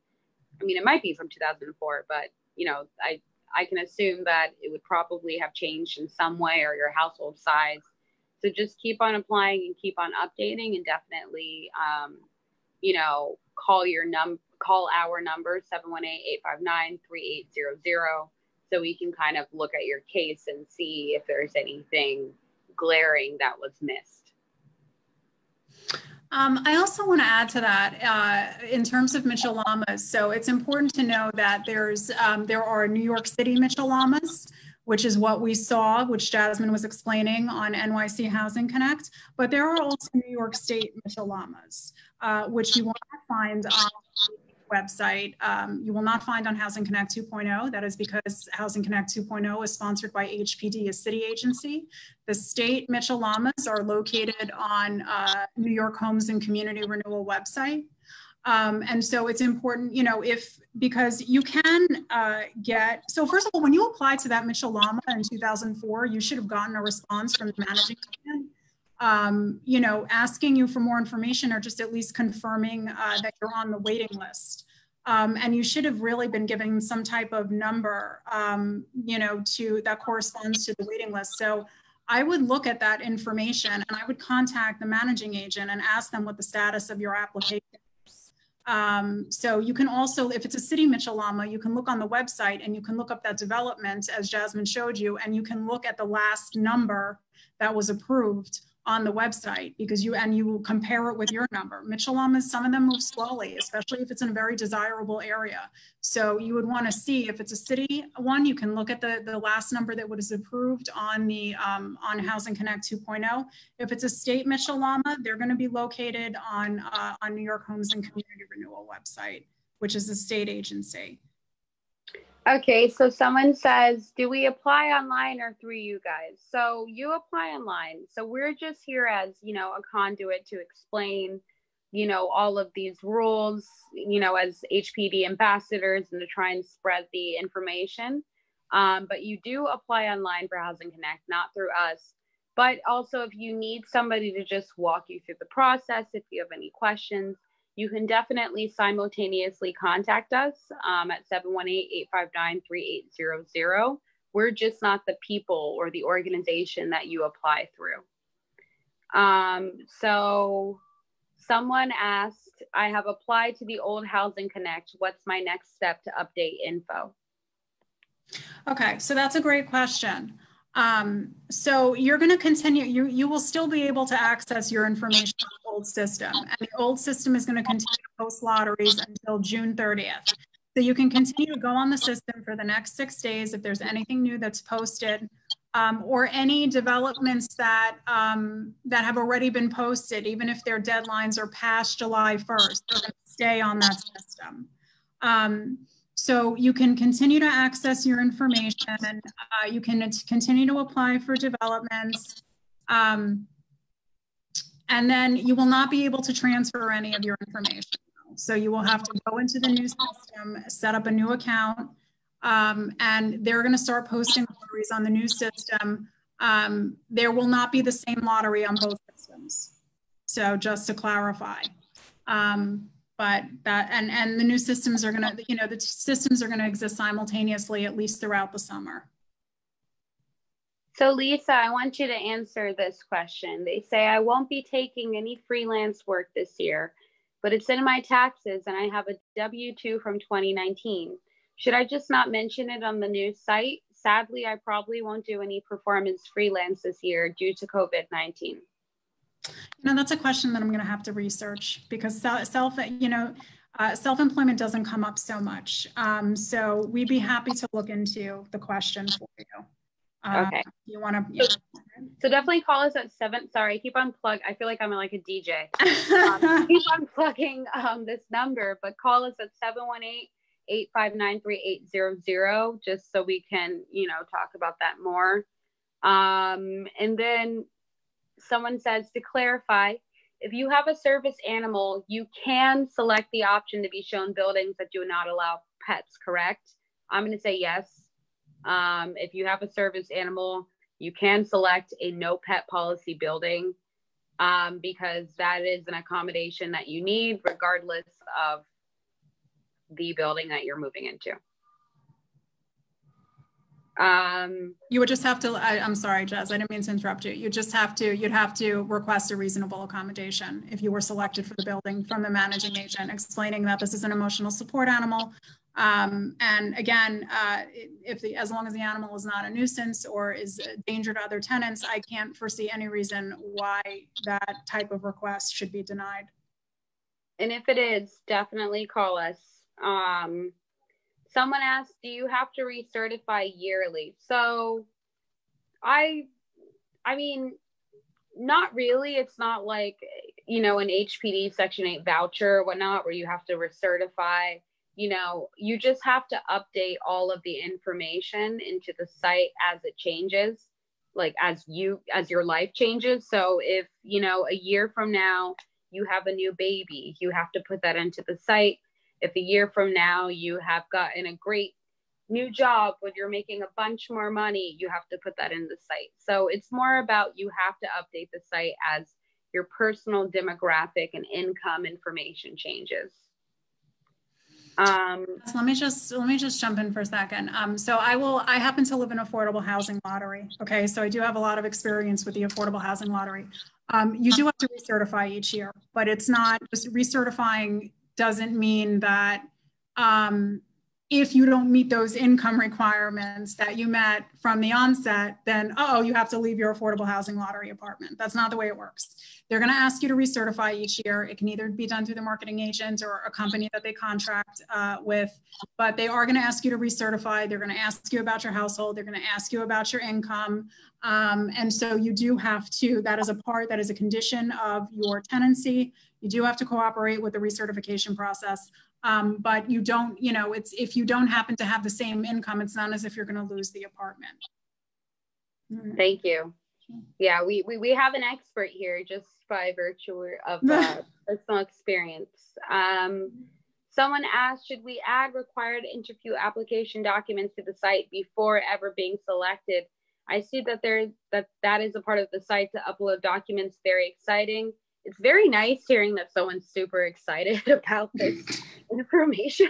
I mean, it might be from 2004, but, you know, I can assume that it would probably have changed in some way, or your household size. So just keep on applying and keep on updating, and definitely, you know, call our number 718-859-3800, so we can kind of look at your case and see if there's anything glaring that was missed. I also want to add to that in terms of Mitchell-Lamas. So it's important to know that there are New York City Mitchell-Lamas, which is what we saw, which Jasmine was explaining on NYC Housing Connect. But there are also New York State Mitchell-Lamas, which you will not find on the website. You will not find on Housing Connect 2.0. That is because Housing Connect 2.0 is sponsored by HPD, a city agency. The state Mitchell-Lamas are located on New York Homes and Community Renewal website. And so it's important, you know, because you can so first of all, when you apply to that Mitchell-Lama in 2004, you should have gotten a response from the managing agent, you know, asking you for more information, or just at least confirming that you're on the waiting list. And you should have really been given some type of number, you know, that corresponds to the waiting list. So I would look at that information, and I would contact the managing agent and ask them what the status of your application is. So you can also, if it's a city Mitchell-Lama, you can look on the website and you can look up that development as Jasmine showed you, and you can look at the last number that was approved on the website, because you will compare it with your number. Mitchell-Lama, some of them move slowly, especially if it's in a very desirable area. So you would want to see if it's a city one, you can look at the last number that was approved on the on Housing Connect 2.0. If it's a state Mitchell-Lama, they're going to be located on New York Homes and Community Renewal website, which is a state agency. Okay, so someone says, do we apply online or through you guys? So you apply online. So we're just here as, you know, a conduit to explain, you know, all of these rules, you know, as HPD ambassadors and to try and spread the information. But you do apply online for Housing Connect, not through us. But also if you need somebody to just walk you through the process, if you have any questions, you can definitely simultaneously contact us at 718-859-3800. We're just not the people or the organization that you apply through. So someone asked, I have applied to the old Housing Connect. What's my next step to update info? Okay, so that's a great question. So you're going to continue, you will still be able to access your information on the old system, and the old system is going to continue to post lotteries until June 30th. So you can continue to go on the system for the next 6 days if there's anything new that's posted, or any developments that that have already been posted, even if their deadlines are past July 1st, they're going to stay on that system. So you can continue to access your information, and you can continue to apply for developments. And then you will not be able to transfer any of your information. So you will have to go into the new system, set up a new account, and they're going to start posting lotteries on the new system. There will not be the same lottery on both systems. So just to clarify. But that, and the new systems are going to, you know, the systems are going to exist simultaneously, at least throughout the summer. So Lisa, I want you to answer this question. They say, I won't be taking any freelance work this year, but it's in my taxes and I have a W-2 from 2019. Should I just not mention it on the new site? Sadly, I probably won't do any performance freelance this year due to COVID-19. You know, that's a question that I'm going to have to research, because self-employment doesn't come up so much. So we'd be happy to look into the question for you. Okay. You want to? Yeah. So definitely call us at 7. Sorry, keep on plug. I feel like I'm like a DJ. Keep on plugging this number, but call us at 718-859-3800, just so we can, you know, talk about that more. And then someone says, to clarify, if you have a service animal, you can select the option to be shown buildings that do not allow pets, correct? I'm going to say yes. If you have a service animal, you can select a no pet policy building, because that is an accommodation that you need regardless of the building that you're moving into. You would just have to, I'm sorry, Jazz, I didn't mean to interrupt you. You'd have to request a reasonable accommodation if you were selected for the building from the managing agent, explaining that this is an emotional support animal. And again, as long as the animal is not a nuisance or is a danger to other tenants, I can't foresee any reason why that type of request should be denied. And if it is, definitely call us. Someone asked, do you have to recertify yearly? So I mean, not really. It's not like, you know, an HPD Section 8 voucher or whatnot, where you have to recertify. You know, you just have to update all of the information into the site as it changes, like as your life changes. So if, you know, a year from now you have a new baby, you have to put that into the site. If a year from now you have gotten a great new job where you're making a bunch more money, you have to put that in the site. So it's more about, you have to update the site as your personal demographic and income information changes. Let me just jump in for a second. So I happen to live in affordable housing lottery. Okay. So I do have a lot of experience with the affordable housing lottery. You do have to recertify each year, but it's not just recertifying doesn't mean that, if you don't meet those income requirements that you met from the onset, then, oh, you have to leave your affordable housing lottery apartment. That's not the way it works. They're going to ask you to recertify each year. It can either be done through the marketing agent or a company that they contract with, but they are going to ask you to recertify. They're going to ask you about your household. They're going to ask you about your income. And so you do have to, that is a condition of your tenancy. You do have to cooperate with the recertification process. But you don't, you know, it's, if you don't happen to have the same income, it's not as if you're going to lose the apartment. Thank you. Yeah, we have an expert here just by virtue of personal experience. Someone asked, should we add required interview application documents to the site before ever being selected? I see that that is a part of the site to upload documents. Very exciting. It's very nice hearing that someone's super excited about this information.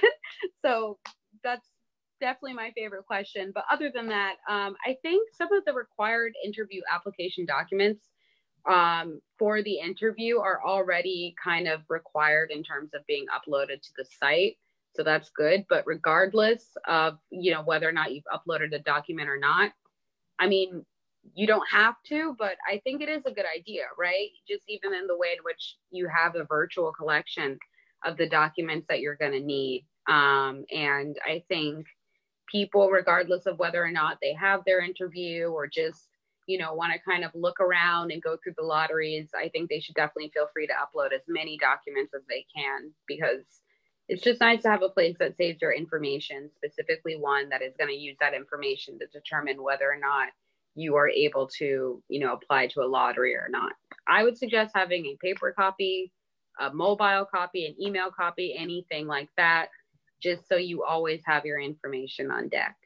So that's definitely my favorite question. But other than that, I think some of the required interview application documents for the interview are already kind of required in terms of being uploaded to the site. So that's good. But regardless of, you know, whether or not you've uploaded a document or not, I mean, you don't have to, but I think it is a good idea, right? Just even in the way in which you have a virtual collection of the documents that you're going to need. And I think people, regardless of whether or not they have their interview or just, you know, want to kind of look around and go through the lotteries, I think they should definitely feel free to upload as many documents as they can, because it's just nice to have a place that saves your information, specifically one that is going to use that information to determine whether or not you are able to, you know, apply to a lottery or not. I would suggest having a paper copy, a mobile copy, an email copy, anything like that, just so you always have your information on deck.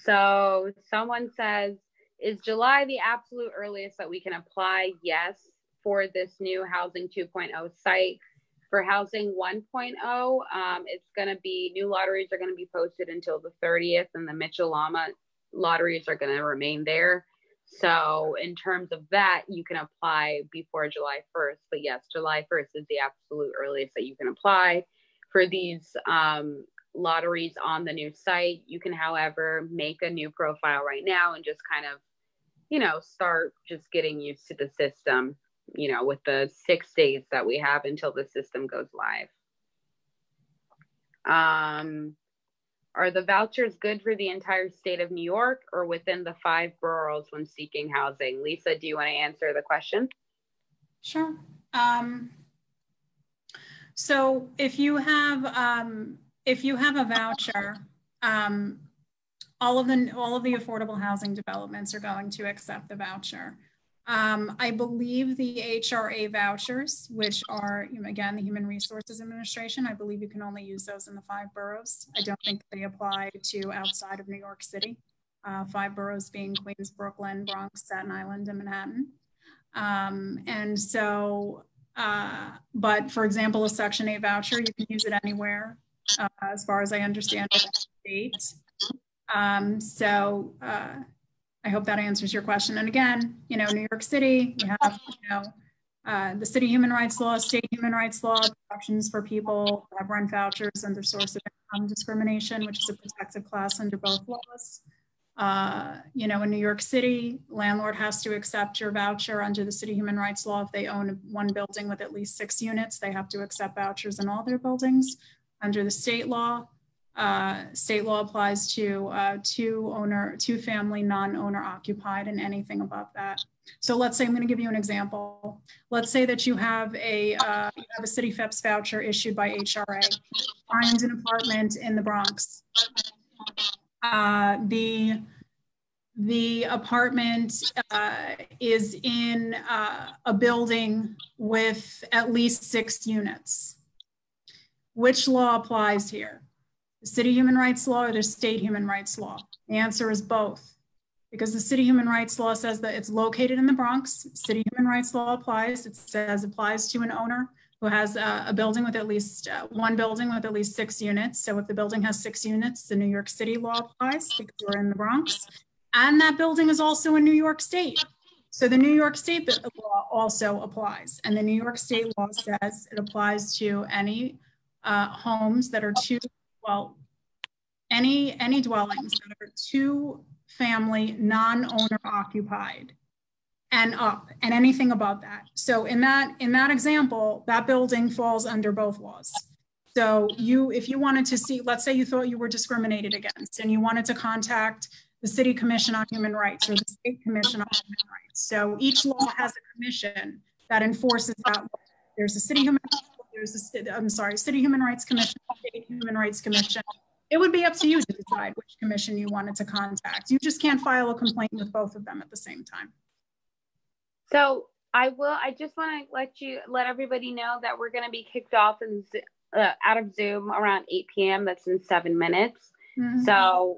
So someone says, is July the absolute earliest that we can apply? Yes, for this new Housing 2.0 site. For Housing 1.0, it's going to be, new lotteries are going to be posted until the 30th, and the Mitchell-Lama lotteries are going to remain there. So in terms of that, you can apply before July 1st. But yes, July 1st is the absolute earliest that you can apply for these lotteries on the new site. You can, however, make a new profile right now and just kind of, you know, start just getting used to the system, you know, with the 6 days that we have until the system goes live. Are the vouchers good for the entire state of New York or within the 5 boroughs when seeking housing? Lisa, do you want to answer the question? Sure. So if you have a voucher, all of the affordable housing developments are going to accept the voucher. I believe the HRA vouchers, which are, again, the Human Resources Administration, I believe you can only use those in the 5 boroughs. I don't think they apply to outside of New York City. 5 boroughs being Queens, Brooklyn, Bronx, Staten Island, and Manhattan. And so, but for example, a Section 8 voucher, you can use it anywhere, as far as I understand it, so I hope that answers your question. And again, you know, New York City, we have, you know, the city human rights law, state human rights law, protections for people who have rent vouchers under source of income discrimination, which is a protected class under both laws. You know, in New York City, landlord has to accept your voucher under the city human rights law. If they own one building with at least 6 units, they have to accept vouchers in all their buildings. Under the state law applies to two family non-owner occupied and anything above that. So let's say, I'm going to give you an example. Let's say that you have a city FIPS voucher issued by HRA, finds an apartment in the Bronx. The apartment is in a building with at least 6 units. Which law applies here? The city human rights law or the state human rights law? The answer is both, because the city human rights law says that it's located in the Bronx. City human rights law applies. It says applies to an owner who has a building with at least one building with at least 6 units. So if the building has 6 units, the New York City law applies because we're in the Bronx. And that building is also in New York State. So the New York State law also applies. And the New York State law says it applies to any homes that are any dwellings that are 2-family, non-owner occupied and up, and anything above that. So in that example, that building falls under both laws. So if you wanted to see, let's say you thought you were discriminated against and you wanted to contact the City Commission on Human Rights or the State Commission on Human Rights. So each law has a commission that enforces that law. There's a City Human Rights Commission, State Human Rights Commission. It would be up to you to decide which commission you wanted to contact. You just can't file a complaint with both of them at the same time. So I just want to let everybody know that we're going to be kicked off out of Zoom around 8 p.m. That's in 7 minutes. Mm-hmm. So,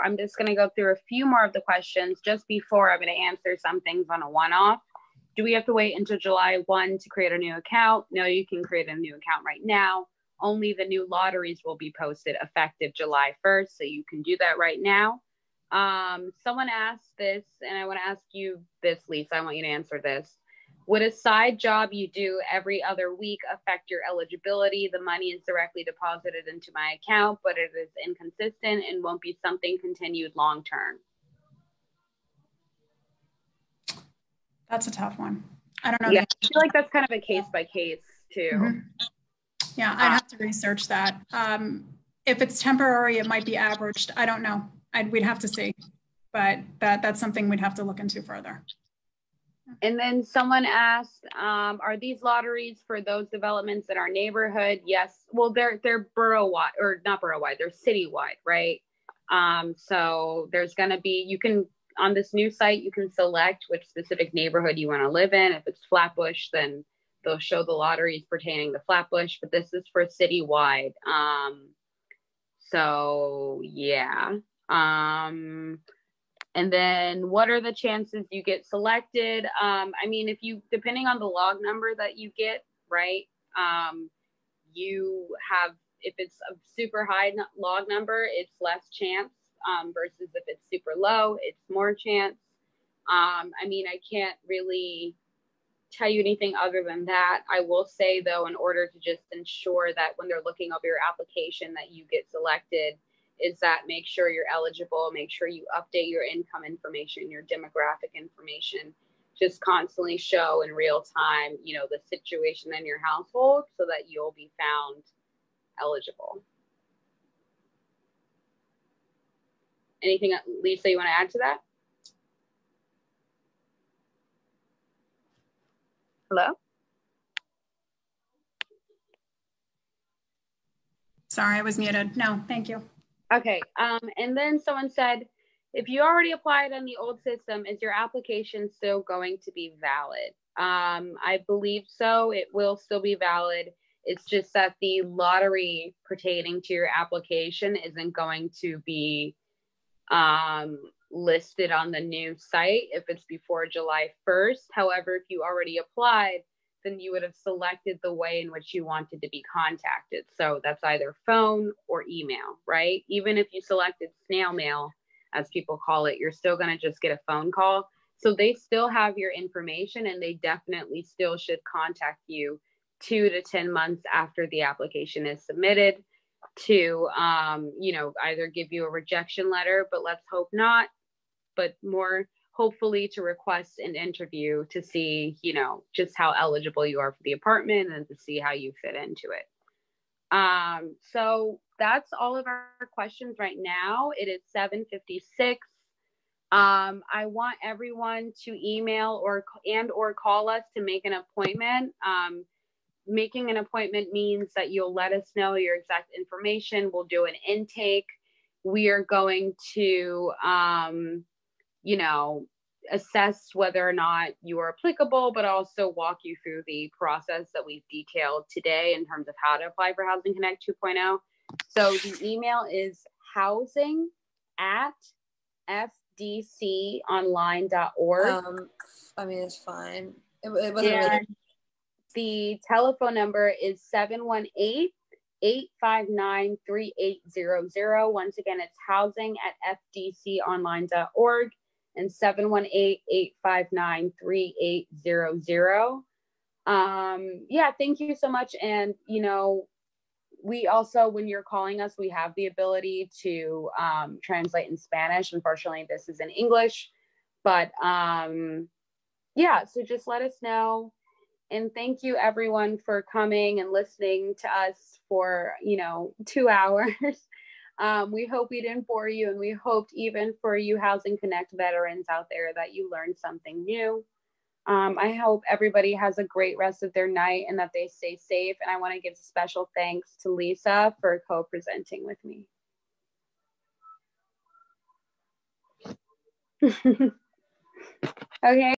I'm just going to go through a few more of the questions just before I'm going to answer some things on a one-off. Do we have to wait until July 1 to create a new account? No, you can create a new account right now. Only the new lotteries will be posted effective July 1st. So you can do that right now. Someone asked this, and I want to ask you this, Lisa. I want you to answer this. Would a side job you do every other week affect your eligibility? The money is directly deposited into my account, but it is inconsistent and won't be something continued long term. That's a tough one. I don't know. Yeah, I feel like that's kind of a case by case too. Mm-hmm. Yeah, I'd have to research that. If it's temporary, it might be averaged. I don't know. We'd have to see, but that's something we'd have to look into further. And then someone asked, are these lotteries for those developments in our neighborhood? Yes. Well, they're borough-wide, or not borough-wide, they're city-wide, right? So there's going to be, on this new site, you can select which specific neighborhood you want to live in. If it's Flatbush, then they'll show the lotteries pertaining to Flatbush, but this is for city-wide. So yeah. And then what are the chances you get selected? Depending on the log number that you get, right? If it's a super high log number, it's less chance, versus if it's super low, it's more chance. I can't really tell you anything other than that. I will say though, in order to just ensure that when they're looking over your application that you get selected, is that make sure you're eligible, make sure you update your income information, your demographic information, just constantly show in real time, the situation in your household so that you'll be found eligible. Anything, Lisa, you want to add to that? Hello? Sorry, I was muted. No, thank you. Okay, and then someone said, if you already applied on the old system, is your application still going to be valid? I believe so. It will still be valid. It's just that the lottery pertaining to your application isn't going to be listed on the new site if it's before July 1st. However, if you already applied, then you would have selected the way in which you wanted to be contacted. So that's either phone or email, right? Even if you selected snail mail, as people call it, you're still going to just get a phone call. So they still have your information, and they definitely still should contact you 2 to 10 months after the application is submitted to, either give you a rejection letter, but let's hope not, but more hopefully to request an interview to see, just how eligible you are for the apartment and to see how you fit into it. So that's all of our questions right now. It is 7:56. I want everyone to email or call us to make an appointment. Making an appointment means that you'll let us know your exact information. We'll do an intake. We are going to, assess whether or not you are applicable, but also walk you through the process that we've detailed today in terms of how to apply for Housing Connect 2.0. So the email is housing@fdconline.org. It's fine. It wasn't really. The telephone number is 718-859-3800. Once again, it's housing@fdconline.org. and 718-859-3800. Yeah, thank you so much. And, you know, we also, when you're calling us, we have the ability to translate in Spanish. Unfortunately, this is in English, but yeah, so just let us know. And thank you everyone for coming and listening to us for, you know, 2 hours. We hope we didn't bore you, and we hoped even for you Housing Connect veterans out there that you learned something new. I hope everybody has a great rest of their night and that they stay safe. And I want to give special thanks to Lisa for co-presenting with me. Okay.